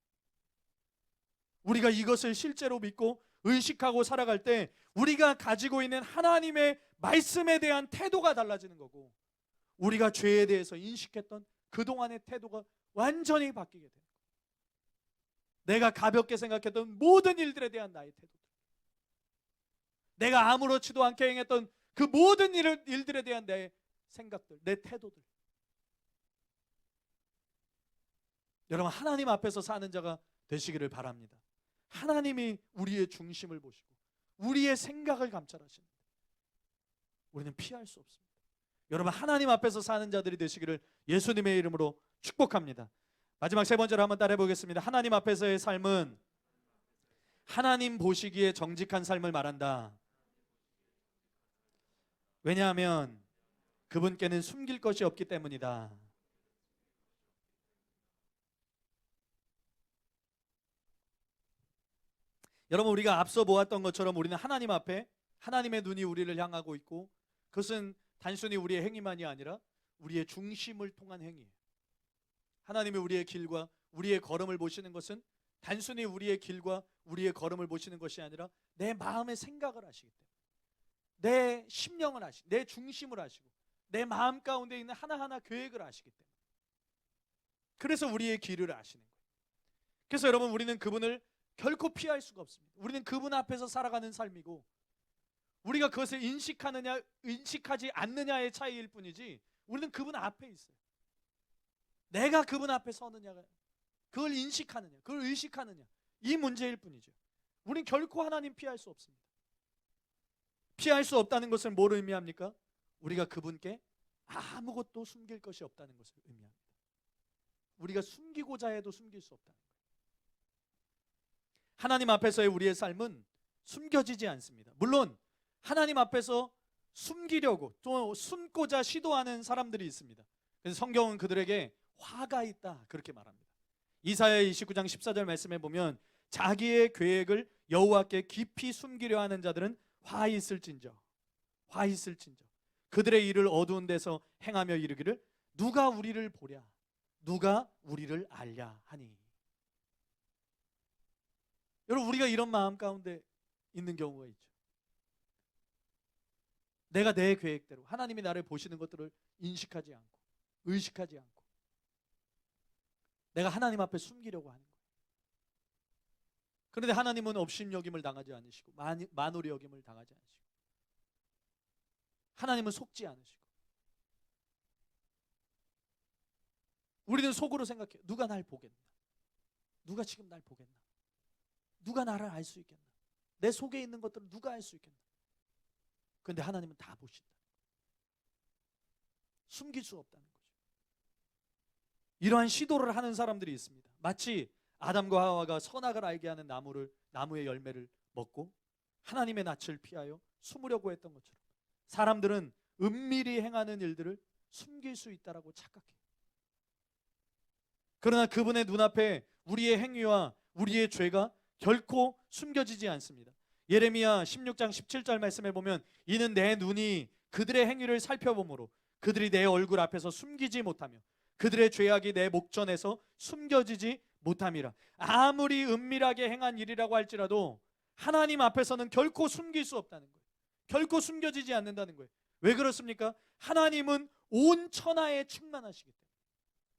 우리가 이것을 실제로 믿고 의식하고 살아갈 때 우리가 가지고 있는 하나님의 말씀에 대한 태도가 달라지는 거고, 우리가 죄에 대해서 인식했던 그동안의 태도가 완전히 바뀌게 돼요. 내가 가볍게 생각했던 모든 일들에 대한 나의 태도들, 내가 아무렇지도 않게 행했던 그 모든 일들에 대한 내 생각들, 내 태도들. 여러분, 하나님 앞에서 사는 자가 되시기를 바랍니다. 하나님이 우리의 중심을 보시고 우리의 생각을 감찰하시는데 우리는 피할 수 없습니다. 여러분, 하나님 앞에서 사는 자들이 되시기를 예수님의 이름으로 축복합니다. 마지막 세 번째로 한번 따라해 보겠습니다. 하나님 앞에서의 삶은 하나님 보시기에 정직한 삶을 말한다. 왜냐하면 그분께는 숨길 것이 없기 때문이다. 여러분, 우리가 앞서 보았던 것처럼 우리는 하나님 앞에 하나님의 눈이 우리를 향하고 있고, 그것은 단순히 우리의 행위만이 아니라 우리의 중심을 통한 행위예요. 하나님이 우리의 길과 우리의 걸음을 보시는 것은 단순히 우리의 길과 우리의 걸음을 보시는 것이 아니라 내 마음의 생각을 하시기 때문에, 내 심령을 아시고 내 중심을 아시고 내 마음 가운데 있는 하나하나 계획을 아시기 때문에, 그래서 우리의 길을 아시는 거예요. 그래서 여러분, 우리는 그분을 결코 피할 수가 없습니다. 우리는 그분 앞에서 살아가는 삶이고, 우리가 그것을 인식하느냐 인식하지 않느냐의 차이일 뿐이지 우리는 그분 앞에 있어요. 내가 그분 앞에 서느냐가, 그걸 인식하느냐, 그걸 의식하느냐, 이 문제일 뿐이죠. 우리는 결코 하나님 피할 수 없습니다. 피할 수 없다는 것은 뭘 의미합니까? 우리가 그분께 아무것도 숨길 것이 없다는 것을 의미합니다. 우리가 숨기고자 해도 숨길 수 없다는 거예요. 하나님 앞에서의 우리의 삶은 숨겨지지 않습니다. 물론 하나님 앞에서 숨기려고 또 숨고자 시도하는 사람들이 있습니다. 그래서 성경은 그들에게 화가 있다 그렇게 말합니다. 이사야 29장 14절 말씀에 보면 자기의 계획을 여호와께 깊이 숨기려 하는 자들은 화 있을진저 그들의 일을 어두운 데서 행하며 이르기를 누가 우리를 보랴, 누가 우리를 알랴 하니. 여러분, 우리가 이런 마음 가운데 있는 경우가 있죠. 내가 내 계획대로 하나님이 나를 보시는 것들을 인식하지 않고 의식하지 않고 내가 하나님 앞에 숨기려고 하는 거예요. 그런데 하나님은 업신여김을 당하지 않으시고 만홀히 여김을 당하지 않으시고 하나님은 속지 않으시고, 우리는 속으로 생각해. 누가 날 보겠나? 누가 지금 날 보겠나? 누가 나를 알 수 있겠나? 내 속에 있는 것들을 누가 알 수 있겠나? 그런데 하나님은 다 보신다. 숨길 수 없다는 거죠. 이러한 시도를 하는 사람들이 있습니다. 마치 아담과 하와가 선악을 알게 하는 나무의 열매를 먹고 하나님의 낯을 피하여 숨으려고 했던 것처럼 사람들은 은밀히 행하는 일들을 숨길 수 있다라고 착각해요. 그러나 그분의 눈앞에 우리의 행위와 우리의 죄가 결코 숨겨지지 않습니다. 예레미야 16장 17절 말씀에 보면 이는 내 눈이 그들의 행위를 살펴보므로 그들이 내 얼굴 앞에서 숨기지 못하며 그들의 죄악이 내 목전에서 숨겨지지 못함이라. 아무리 은밀하게 행한 일이라고 할지라도 하나님 앞에서는 결코 숨길 수 없다는 거예요. 결코 숨겨지지 않는다는 거예요. 왜 그렇습니까? 하나님은 온 천하에 충만하시기 때문에.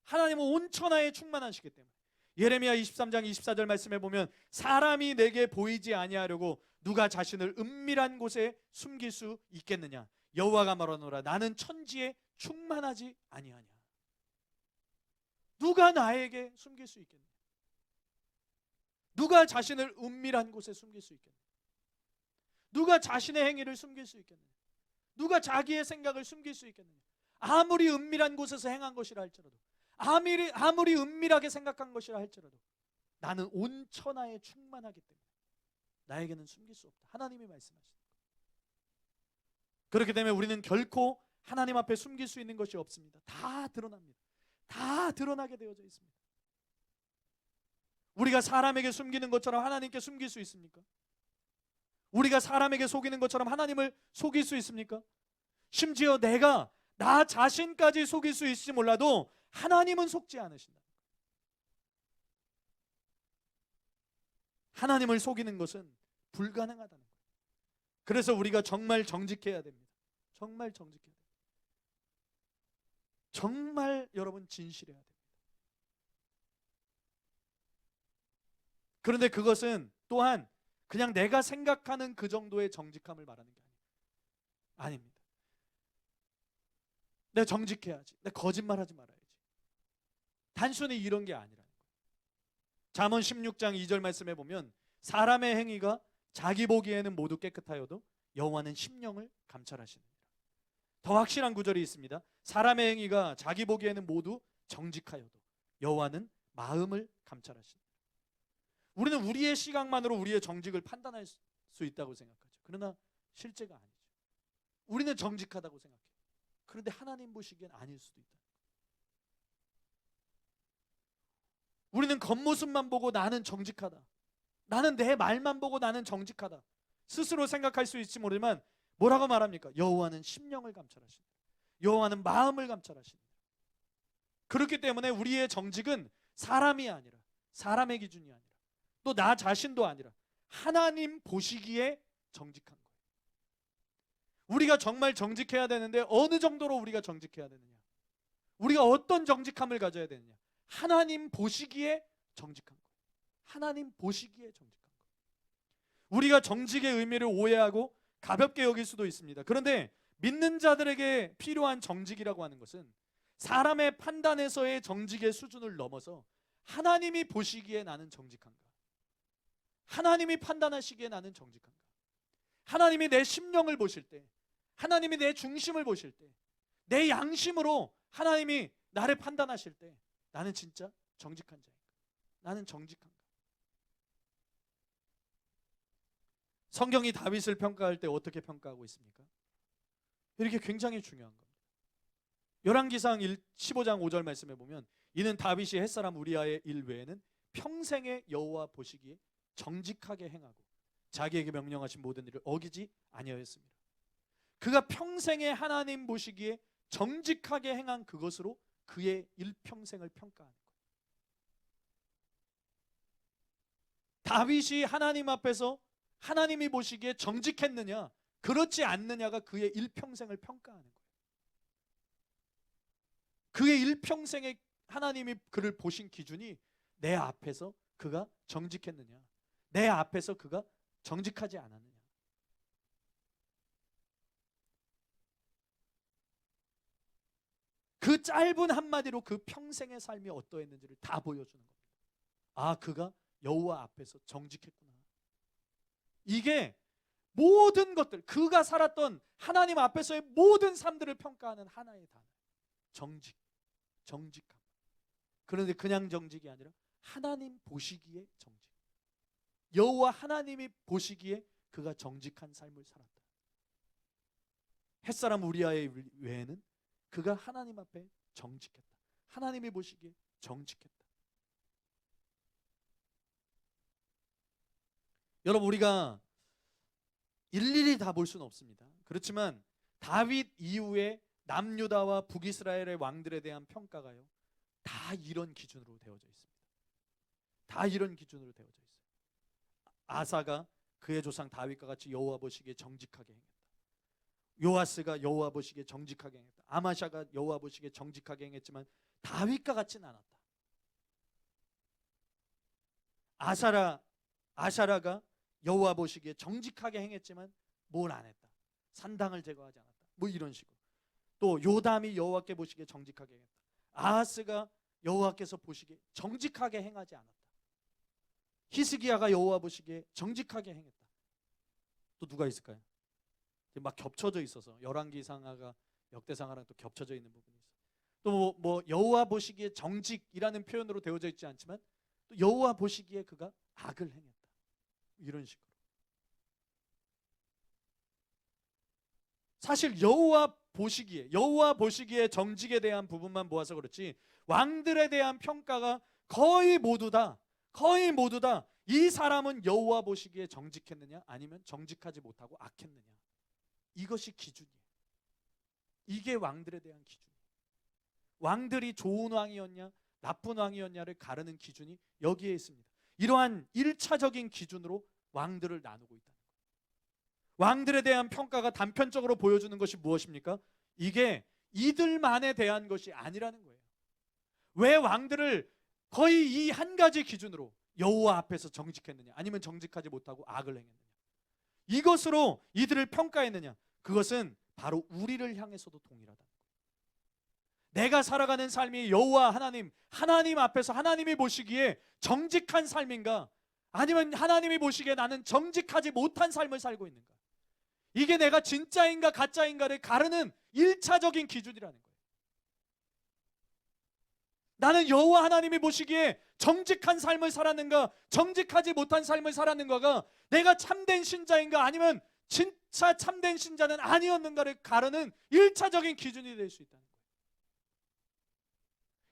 하나님은 온 천하에 충만하시기 때문에. 예레미야 23장 24절 말씀에 보면 사람이 내게 보이지 아니하려고 누가 자신을 은밀한 곳에 숨길 수 있겠느냐. 여호와가 말하노라 나는 천지에 충만하지 아니하냐. 누가 나에게 숨길 수 있겠느냐. 누가 자신을 은밀한 곳에 숨길 수 있겠느냐. 누가 자신의 행위를 숨길 수 있겠느냐. 누가 자기의 생각을 숨길 수 있겠느냐. 아무리 은밀한 곳에서 행한 것이라 할지라도, 아무리 은밀하게 생각한 것이라 할지라도 나는 온 천하에 충만하기 때문에 나에게는 숨길 수 없다. 하나님이 말씀하시는 거예요. 그렇기 때문에 우리는 결코 하나님 앞에 숨길 수 있는 것이 없습니다. 다 드러납니다. 다 드러나게 되어져 있습니다. 우리가 사람에게 숨기는 것처럼 하나님께 숨길 수 있습니까? 우리가 사람에게 속이는 것처럼 하나님을 속일 수 있습니까? 심지어 내가 나 자신까지 속일 수 있을지 몰라도 하나님은 속지 않으신다. 하나님을 속이는 것은 불가능하다는 거예요. 그래서 우리가 정말 정직해야 됩니다. 정말 정직해야 됩니다. 정말 여러분 진실해야 됩니다. 그런데 그것은 또한 그냥 내가 생각하는 그 정도의 정직함을 말하는 게 아닙니다. 내가 정직해야지. 내가 거짓말하지 말아야지. 단순히 이런 게 아니라는 거예요. 잠언 16장 2절 말씀에 보면 사람의 행위가 자기 보기에는 모두 깨끗하여도 여호와는 심령을 감찰하시느니라. 더 확실한 구절이 있습니다. 사람의 행위가 자기 보기에는 모두 정직하여도 여호와는 마음을 감찰하시느니라. 우리는 우리의 시각만으로 우리의 정직을 판단할 수 있다고 생각하죠. 그러나 실제가 아니죠. 우리는 정직하다고 생각해요. 그런데 하나님 보시기엔 아닐 수도 있다. 우리는 겉모습만 보고 나는 정직하다. 나는 내 말만 보고 나는 정직하다. 스스로 생각할 수 있을지 모르지만 뭐라고 말합니까? 여호와는 심령을 감찰하신다. 여호와는 마음을 감찰하신다. 그렇기 때문에 우리의 정직은 사람이 아니라, 사람의 기준이 아니라, 또 나 자신도 아니라 하나님 보시기에 정직한 거예요. 우리가 정말 정직해야 되는데 어느 정도로 우리가 정직해야 되느냐? 우리가 어떤 정직함을 가져야 되느냐? 하나님 보시기에 정직한 거예요. 하나님 보시기에 정직한 거예요. 우리가 정직의 의미를 오해하고 가볍게 여길 수도 있습니다. 그런데 믿는 자들에게 필요한 정직이라고 하는 것은 사람의 판단에서의 정직의 수준을 넘어서 하나님이 보시기에 나는 정직한가? 하나님이 판단하시기에 나는 정직한가? 하나님이 내 심령을 보실 때, 하나님이 내 중심을 보실 때, 내 양심으로 하나님이 나를 판단하실 때 나는 진짜 정직한 자인가? 나는 정직한가? 성경이 다윗을 평가할 때 어떻게 평가하고 있습니까? 이렇게 굉장히 중요한 겁니다. 열왕기상 15장 5절 말씀에 보면 이는 다윗이 햇사람 우리아의 일 외에는 평생에 여호와 보시기에 정직하게 행하고 자기에게 명령하신 모든 일을 어기지 아니하였습니다. 그가 평생에 하나님 보시기에 정직하게 행한 그것으로 그의 일평생을 평가하는 거예요. 다윗이 하나님 앞에서 하나님이 보시기에 정직했느냐 그렇지 않느냐가 그의 일평생을 평가하는 거예요. 그의 일평생에 하나님이 그를 보신 기준이 내 앞에서 그가 정직했느냐, 내 앞에서 그가 정직하지 않았느냐. 그 짧은 한마디로 그 평생의 삶이 어떠했는지를 다 보여주는 겁니다. 아, 그가 여호와 앞에서 정직했구나. 이게 모든 것들, 그가 살았던 하나님 앞에서의 모든 삶들을 평가하는 하나의 단어. 정직, 정직함. 그런데 그냥 정직이 아니라 하나님 보시기에 정직. 여호와 하나님이 보시기에 그가 정직한 삶을 살았다. 햇사람 우리아의 외에는 그가 하나님 앞에 정직했다. 하나님이 보시기에 정직했다. 여러분, 우리가 일일이 다 볼 수는 없습니다. 그렇지만 다윗 이후에 남유다와 북이스라엘의 왕들에 대한 평가가요, 다 이런 기준으로 되어져 있습니다. 다 이런 기준으로 되어져 있어요. 아사가 그의 조상 다윗과 같이 여호와 보시기에 정직하게 행했다. 요아스가 여호와 보시기에 정직하게 행했다. 아마샤가 여호와 보시기에 정직하게 행했지만 다윗과 같지는 않았다. 아샤라가 여호와 보시기에 정직하게 행했지만 뭘 안 했다. 산당을 제거하지 않았다. 뭐 이런 식으로. 또 요담이 여호와께 보시기에 정직하게 행했다. 아하스가 여호와께서 보시기에 정직하게 행하지 않았다. 히스기야가 여호와 보시기에 정직하게 행했다. 또 누가 있을까요? 막 겹쳐져 있어서 열왕기상하가 역대상하랑 또 겹쳐져 있는 부분이 있어요. 또 뭐 여호와 보시기에 정직이라는 표현으로 되어져 있지 않지만 또 여호와 보시기에 그가 악을 행했다. 이런 식으로. 사실 여호와 보시기에 정직에 대한 부분만 모아서 그렇지 왕들에 대한 평가가 거의 모두 다 이 사람은 여호와 보시기에 정직했느냐 아니면 정직하지 못하고 악했느냐, 이것이 기준이에요. 이게 왕들에 대한 기준이에요. 왕들이 좋은 왕이었냐 나쁜 왕이었냐를 가르는 기준이 여기에 있습니다. 이러한 1차적인 기준으로 왕들을 나누고 있다는 거예요. 왕들에 대한 평가가 단편적으로 보여주는 것이 무엇입니까? 이게 이들만에 대한 것이 아니라는 거예요. 왜 왕들을 거의 이 한 가지 기준으로 여호와 앞에서 정직했느냐 아니면 정직하지 못하고 악을 행했느냐, 이것으로 이들을 평가했느냐, 그것은 바로 우리를 향해서도 동일하다는 거예요. 내가 살아가는 삶이 여호와 하나님 앞에서 하나님이 보시기에 정직한 삶인가 아니면 하나님이 보시기에 나는 정직하지 못한 삶을 살고 있는가, 이게 내가 진짜인가 가짜인가를 가르는 1차적인 기준이라는 거예요. 나는 여호와 하나님이 보시기에 정직한 삶을 살았는가 정직하지 못한 삶을 살았는가가 내가 참된 신자인가 아니면 진짜 참된 신자는 아니었는가를 가르는 1차적인 기준이 될 수 있다는 거예요.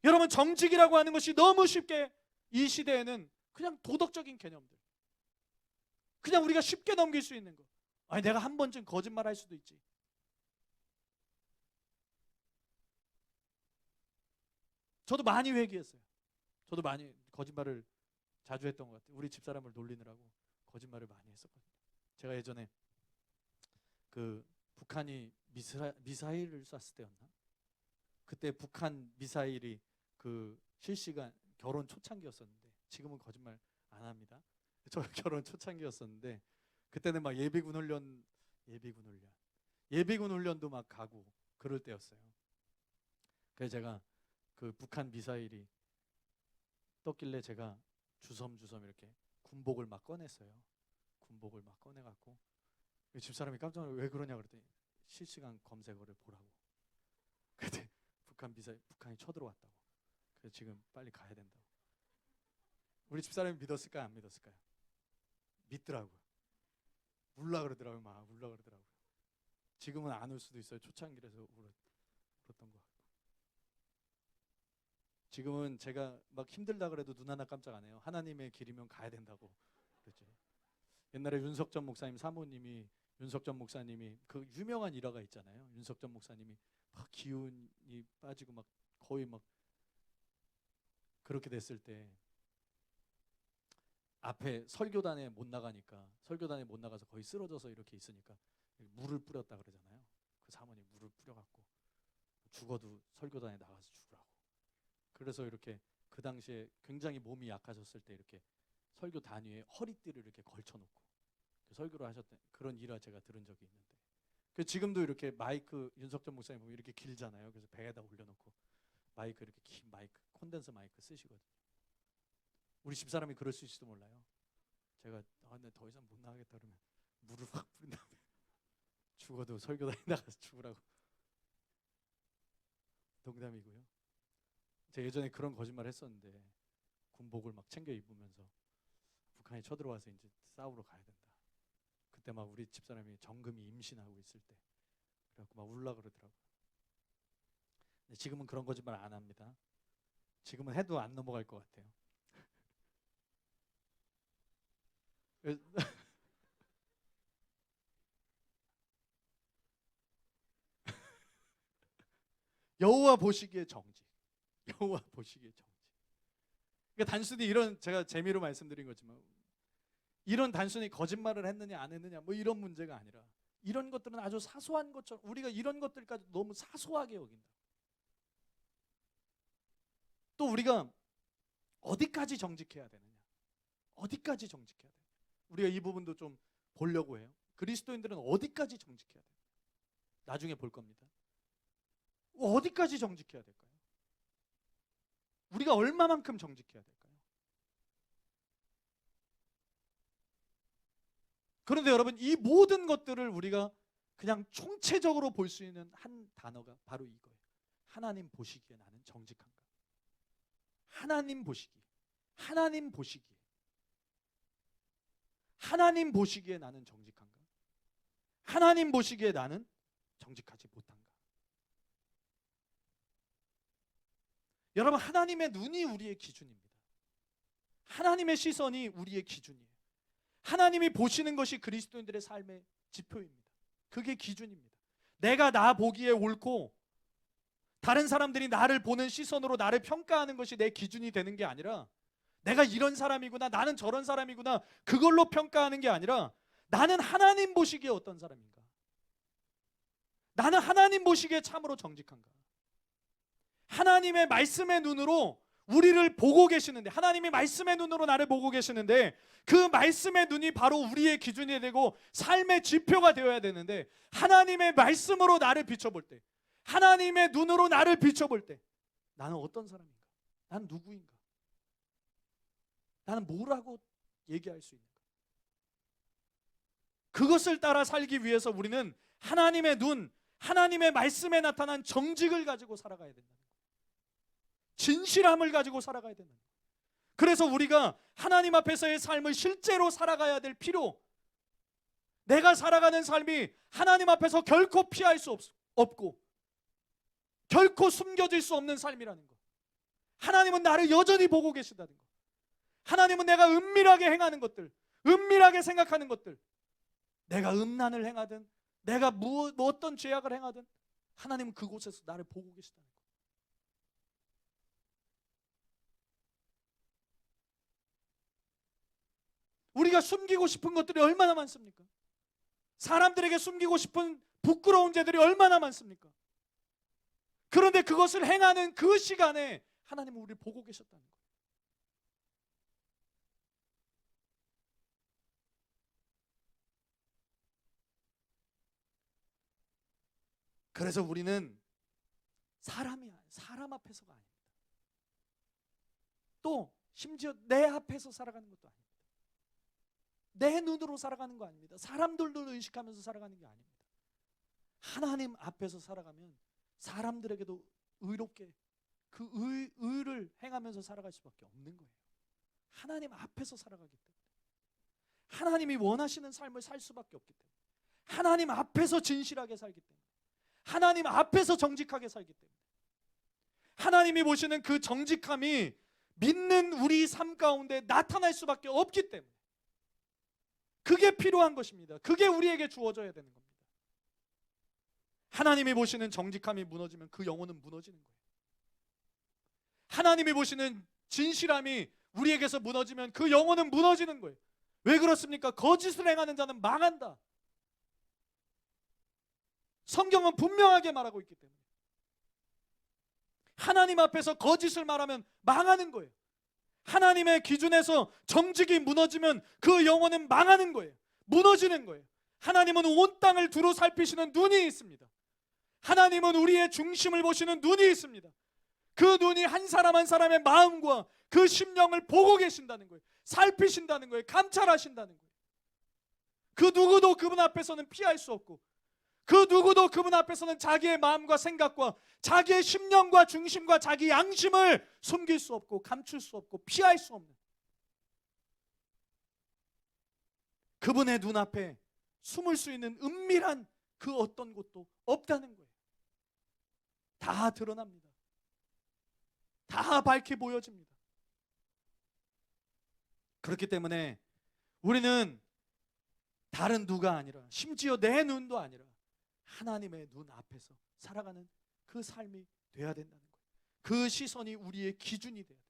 여러분, 정직이라고 하는 것이 너무 쉽게 이 시대에는 그냥 도덕적인 개념들, 그냥 우리가 쉽게 넘길 수 있는 거. 아니, 내가 한 번쯤 거짓말할 수도 있지. 저도 많이 회개했어요. 저도 많이 거짓말을 자주 했던 것 같아요. 우리 집사람을 놀리느라고 거짓말을 많이 했었거든요. 제가 예전에 그 북한이 미사일을 쐈을 때였나? 그때 북한 미사일이 그 실시간 결혼 초창기였었는데, 지금은 거짓말 안 합니다. 저 결혼 초창기였었는데 그때는 막 예비군 훈련도 막 가고 그럴 때였어요. 그래서 제가 그 북한 미사일이 떴길래 제가 주섬주섬 이렇게 군복을 막 꺼냈어요. 군복을 막 꺼내갖고 집사람이 깜짝 놀라서 왜 그러냐 그랬더니 실시간 검색어를 보라고. 그때 북한이 쳐들어왔다고. 그래서 지금 빨리 가야 된다고. 우리 집사람이 믿었을까요? 안 믿었을까요? 믿더라고요. 울라 그러더라고요. 막 울라 그러더라고요. 지금은 안 울 수도 있어요. 초창기라서 울었던 것 같고. 지금은 제가 막 힘들다 그래도 눈 하나 깜짝 안 해요. 하나님의 길이면 가야 된다고 그랬죠. 옛날에 윤석전 목사님이 그 유명한 일화가 있잖아요. 윤석전 목사님이 막 기운이 빠지고 막 거의 막 그렇게 됐을 때 앞에 설교단에 못 나가서 거의 쓰러져서 이렇게 있으니까 물을 뿌렸다 그러잖아요. 그 사모님 물을 뿌려갖고 죽어도 설교단에 나가서 죽으라고. 그래서 이렇게 그 당시에 굉장히 몸이 약하셨을 때 이렇게 설교 단위에 허리띠를 이렇게 걸쳐놓고 설교를 하셨던 그런 일화 제가 들은 적이 있는데, 그 지금도 이렇게 마이크 윤석전 목사님 보면 이렇게 길잖아요. 그래서 배에다 올려놓고 마이크 이렇게 긴 마이크 콘덴서 마이크 쓰시거든요. 우리 집사람이 그럴 수 있을지도 몰라요. 제가 근데 더 이상 못 나가겠다 그러면 물을 확 뿌린 다음에 죽어도 설교단에 나가서 죽으라고. 농담이고요. 제가 예전에 그런 거짓말 했었는데 군복을 막 챙겨 입으면서 북한이 쳐들어와서 이제 싸우러 가야 된다. 그때 막 우리 집사람이 정금이 임신하고 있을 때 그래갖고 막 울라 그러더라고요. 근데 지금은 그런 거짓말 안 합니다. 지금은 해도 안 넘어갈 것 같아요. 여호와 보시기에 정직. 그러니까 단순히 이런, 제가 재미로 말씀드린 거지만, 이런 단순히 거짓말을 했느냐 안 했느냐 뭐 이런 문제가 아니라, 이런 것들은 아주 사소한 것처럼 우리가 이런 것들까지 너무 사소하게 여긴다. 또 우리가 어디까지 정직해야 되느냐, 어디까지 정직해야 되느냐, 우리가 이 부분도 좀 보려고 해요. 그리스도인들은 어디까지 정직해야 되느냐, 나중에 볼 겁니다. 어디까지 정직해야 될까요? 우리가 얼마만큼 정직해야 될까요? 그런데 여러분, 이 모든 것들을 우리가 그냥 총체적으로 볼 수 있는 한 단어가 바로 이거예요. 하나님 보시기에 나는 정직한가? 하나님 보시기에, 하나님 보시기에, 하나님 보시기에 나는 정직한가? 하나님 보시기에 나는 정직하지 못한가? 여러분, 하나님의 눈이 우리의 기준입니다. 하나님의 시선이 우리의 기준이에요. 하나님이 보시는 것이 그리스도인들의 삶의 지표입니다. 그게 기준입니다. 내가 나 보기에 옳고 다른 사람들이 나를 보는 시선으로 나를 평가하는 것이 내 기준이 되는 게 아니라, 내가 이런 사람이구나, 나는 저런 사람이구나, 그걸로 평가하는 게 아니라, 나는 하나님 보시기에 어떤 사람인가? 나는 하나님 보시기에 참으로 정직한가? 하나님의 말씀의 눈으로 우리를 보고 계시는데, 하나님이 말씀의 눈으로 나를 보고 계시는데, 그 말씀의 눈이 바로 우리의 기준이 되고 삶의 지표가 되어야 되는데, 하나님의 말씀으로 나를 비춰볼 때, 하나님의 눈으로 나를 비춰볼 때, 나는 어떤 사람인가? 나는 누구인가? 나는 뭐라고 얘기할 수 있는가? 그것을 따라 살기 위해서 우리는 하나님의 눈, 하나님의 말씀에 나타난 정직을 가지고 살아가야 된다는 거예요. 진실함을 가지고 살아가야 된다는 거예요. 그래서 우리가 하나님 앞에서의 삶을 실제로 살아가야 될 필요, 내가 살아가는 삶이 하나님 앞에서 결코 피할 수 없고 결코 숨겨질 수 없는 삶이라는 것. 하나님은 나를 여전히 보고 계시다는 것. 하나님은 내가 은밀하게 행하는 것들, 은밀하게 생각하는 것들, 내가 음란을 행하든 내가 어떤 죄악을 행하든 하나님은 그곳에서 나를 보고 계시다는 것. 우리가 숨기고 싶은 것들이 얼마나 많습니까? 사람들에게 숨기고 싶은 부끄러운 죄들이 얼마나 많습니까? 그런데 그것을 행하는 그 시간에 하나님은 우리를 보고 계셨다는 거예요. 그래서 우리는 사람 앞에서가 아닙니다. 또 심지어 내 앞에서 살아가는 것도 아닙니다. 내 눈으로 살아가는 거 아닙니다. 사람들도 의식하면서 살아가는 게 아닙니다. 하나님 앞에서 살아가면 사람들에게도 의롭게 그 의를 행하면서 살아갈 수밖에 없는 거예요. 하나님 앞에서 살아가기 때문에, 하나님이 원하시는 삶을 살 수밖에 없기 때문에, 하나님 앞에서 진실하게 살기 때문에, 하나님 앞에서 정직하게 살기 때문에, 하나님이 보시는 그 정직함이 믿는 우리 삶 가운데 나타날 수밖에 없기 때문에, 그게 필요한 것입니다. 그게 우리에게 주어져야 되는 겁니다. 하나님이 보시는 정직함이 무너지면 그 영혼은 무너지는 거예요. 하나님이 보시는 진실함이 우리에게서 무너지면 그 영혼은 무너지는 거예요. 왜 그렇습니까? 거짓을 행하는 자는 망한다. 성경은 분명하게 말하고 있기 때문에, 하나님 앞에서 거짓을 말하면 망하는 거예요. 하나님의 기준에서 정직이 무너지면 그 영혼은 망하는 거예요. 무너지는 거예요. 하나님은 온 땅을 두루 살피시는 눈이 있습니다. 하나님은 우리의 중심을 보시는 눈이 있습니다. 그 눈이 한 사람 한 사람의 마음과 그 심령을 보고 계신다는 거예요. 살피신다는 거예요. 감찰하신다는 거예요. 그 누구도 그분 앞에서는 피할 수 없고, 그 누구도 그분 앞에서는 자기의 마음과 생각과 자기의 심령과 중심과 자기 양심을 숨길 수 없고 감출 수 없고 피할 수 없는, 그분의 눈앞에 숨을 수 있는 은밀한 그 어떤 곳도 없다는 거예요. 다 드러납니다. 다 밝게 보여집니다. 그렇기 때문에 우리는 다른 누가 아니라, 심지어 내 눈도 아니라 하나님의 눈 앞에서 살아가는 그 삶이 돼야 된다는 거예요. 그 시선이 우리의 기준이 돼야 돼요.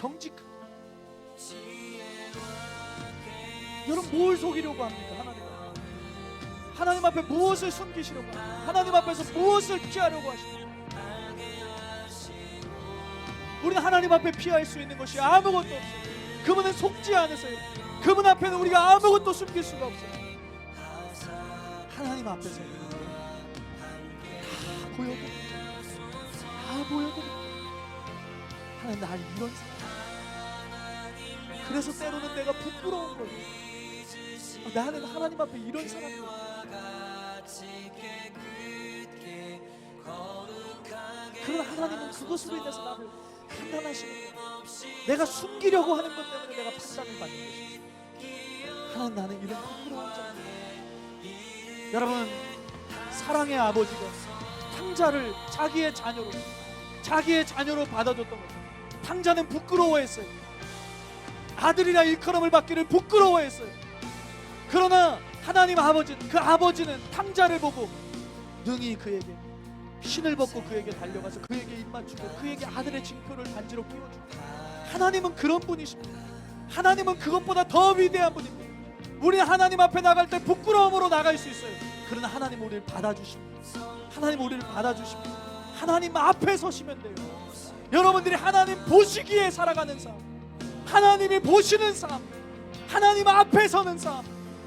정직한. 여러분 뭘 속이려고 합니까? 하나님 앞에 무엇을 숨기시려고 합니까? 하나님 앞에서 무엇을 피하려고 하십니까? 우리는 하나님 앞에 피할 수 있는 것이 아무것도 없어요. 그분은 속지 않으세요. 그분 앞에는 우리가 아무것도 숨길 수가 없어요. 하나님 앞에서 다 보여드립니다. 다 보여드립니다. 하나님 날 이런 사람. 그래서 때로는 내가 부끄러운 거예요. 나는 하나님 앞에 이런 사람이야. 그러나 하나님은 그것으로 인해서 나를 판단하시는 거예요. 내가 숨기려고 하는 것 때문에 내가 판단을 받는 것입니다. 하나님 나는 이런 부끄러운 자입니다. 여러분 사랑의 아버지가 탕자를 자기의 자녀로 받아줬던 거예요. 탕자는 부끄러워했어요. 아들이라 일컬음을 받기를 부끄러워했어요. 그러나 하나님 아버지는 탕자를 보고 능히 그에게 신을 벗고 그에게 달려가서 그에게 입맞추고 그에게 아들의 징표를 반지로 끼워주고. 하나님은 그런 분이십니다. 하나님은 그것보다 더 위대한 분입니다. 우리는 하나님 앞에 나갈 때 부끄러움으로 나갈 수 있어요. 그러나 하나님 우리를 받아주십니다. 하나님 우리를 받아주십니다. 하나님 앞에 서시면 돼요. 여러분들이 하나님 보시기에 살아가는 삶, 하나님이 보시는 삶, 하나님 앞에 서는 삶,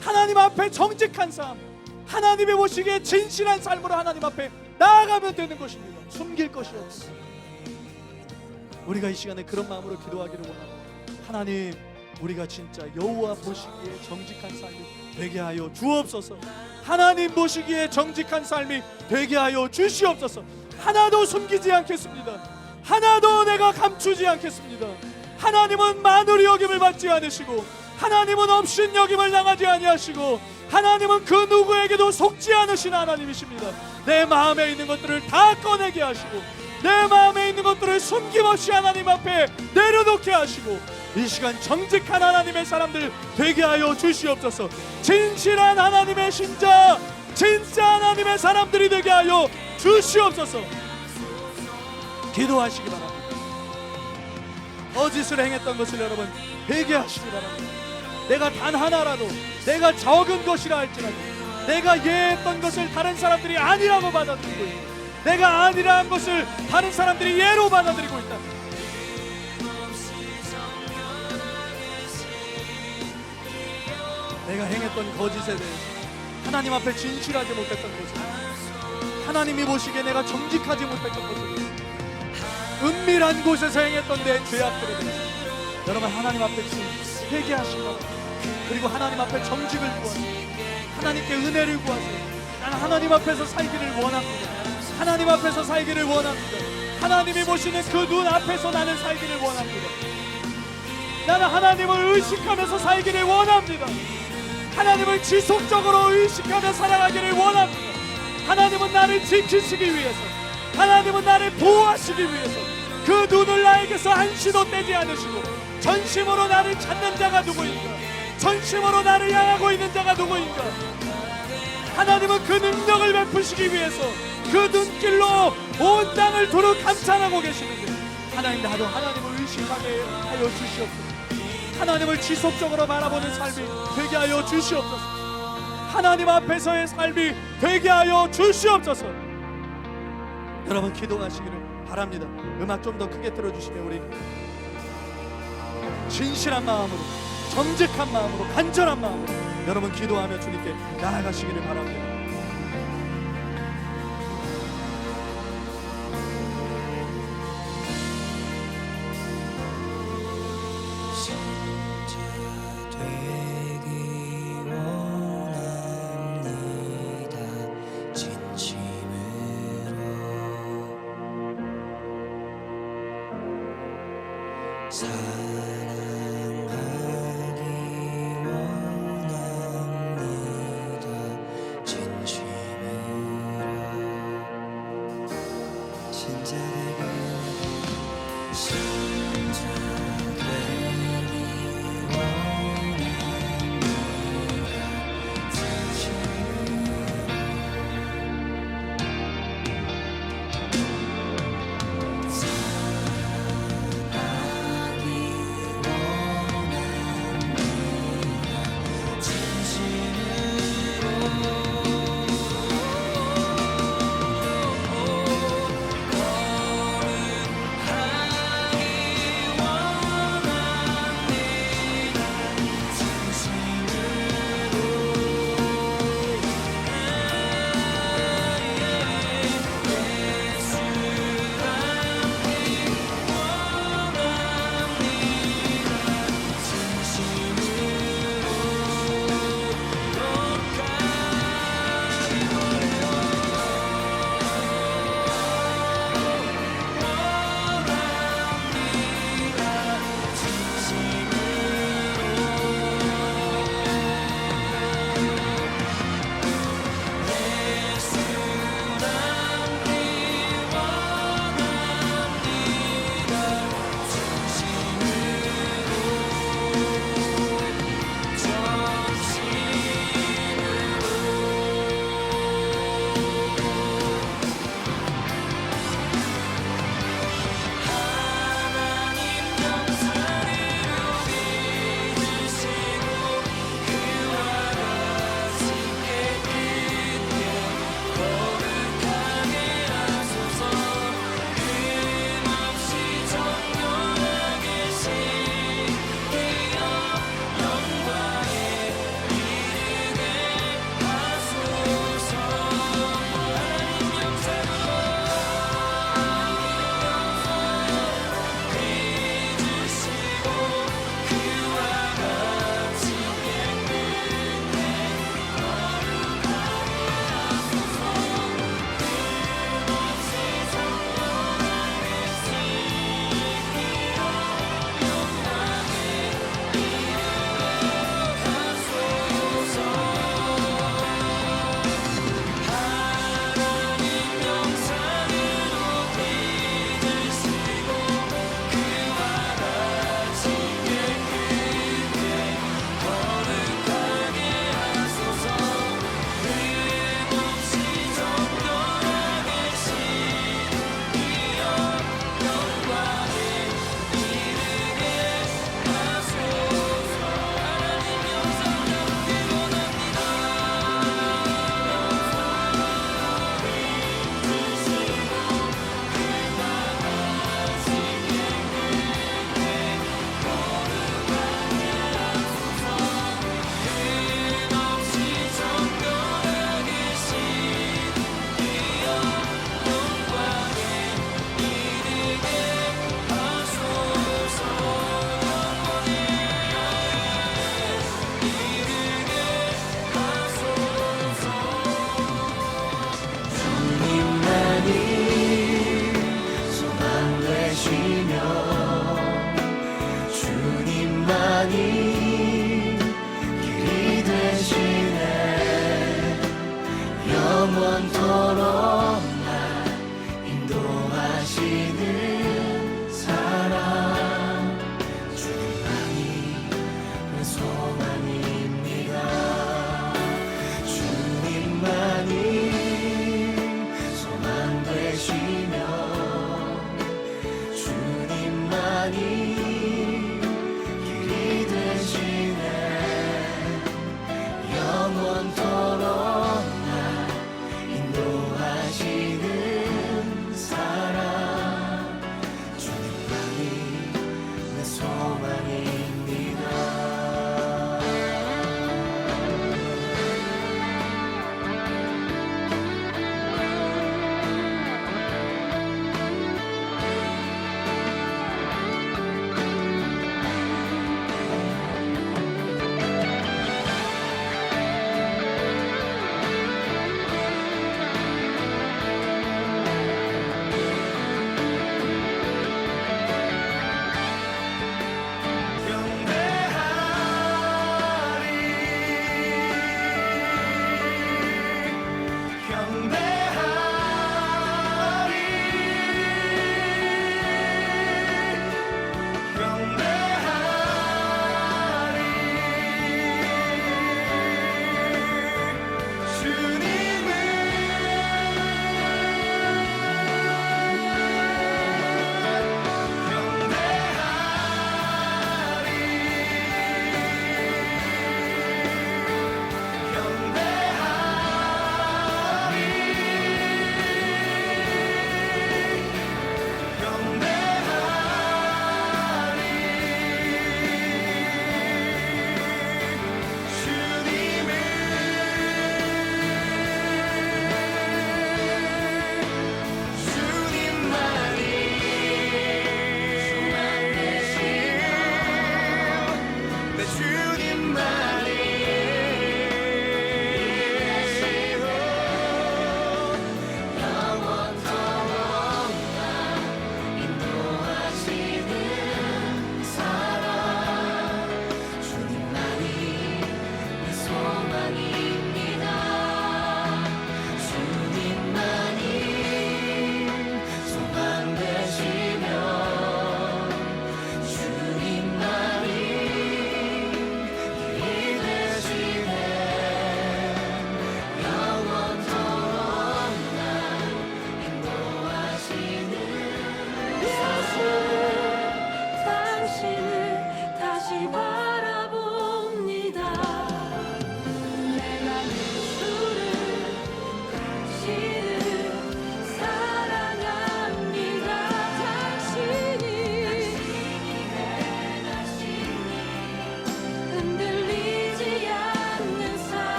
하나님 앞에 정직한 삶, 하나님이 보시기에 진실한 삶으로 하나님 앞에 나아가면 되는 것입니다. 숨길 것이 없어요. 우리가 이 시간에 그런 마음으로 기도하기를 원합니다. 하나님, 우리가 진짜 여호와 보시기에 정직한 삶이 되게 하여 주옵소서. 하나님 보시기에 정직한 삶이 되게 하여 주시옵소서. 하나도 숨기지 않겠습니다. 하나도 내가 감추지 않겠습니다. 하나님은 만우리 여김을 받지 않으시고, 하나님은 없인 여김을 당하지 아니하시고, 하나님은 그 누구에게도 속지 않으신 하나님이십니다. 내 마음에 있는 것들을 다 꺼내게 하시고, 내 마음에 있는 것들을 숨김없이 하나님 앞에 내려놓게 하시고, 이 시간 정직한 하나님의 사람들 되게 하여 주시옵소서. 진실한 하나님의 신자, 진짜 하나님의 사람들이 되게 하여 주시옵소서. 기도하시기 바랍니다. 거짓을 행했던 것을 여러분 회개하시기 바랍니다. 내가 단 하나라도, 내가 적은 것이라 할지라도, 내가 예했던 것을 다른 사람들이 아니라고 받아들이고 있다, 내가 아니라 한 것을 다른 사람들이 예로 받아들이고 있다, 내가 행했던 거짓에 대해서 하나님 앞에 진실하지 못했던 것을, 하나님이 보시기에 내가 정직하지 못했던 것을, 은밀한 곳에서 행했던 내 죄악들에 대해서 여러분 하나님 앞에 회개하시기 바랍니다. 그리고 하나님 앞에 정직을 구하세요. 하나님께 은혜를 구하세요. 나는 하나님 앞에서 살기를 원합니다. 하나님 앞에서 살기를 원합니다. 하나님이 보시는 그 눈 앞에서 나는 살기를 원합니다. 나는 하나님을 의식하면서 살기를 원합니다. 하나님을 지속적으로 의식하며 살아가기를 원합니다. 하나님은 나를 지키시기 위해서, 하나님은 나를 보호하시기 위해서 그 눈을 나에게서 한시도 떼지 않으시고 전심으로 나를 찾는 자가 누구인가? 전심으로 나를 향하고 있는 자가 누구인가? 하나님은 그 능력을 베푸시기 위해서 그 눈길로 온 땅을 두루 감찰하고 계시는데, 하나님 나도 하나님을 의식하게 하여 주시옵소서. 하나님을 지속적으로 바라보는 삶이 되게 하여 주시옵소서. 하나님 앞에서의 삶이 되게 하여 주시옵소서. 여러분 기도하시기를 바랍니다. 음악 좀 더 크게 틀어주시면 우리는 진실한 마음으로, 정직한 마음으로, 간절한 마음으로 여러분 기도하며 주님께 나아가시기를 바랍니다.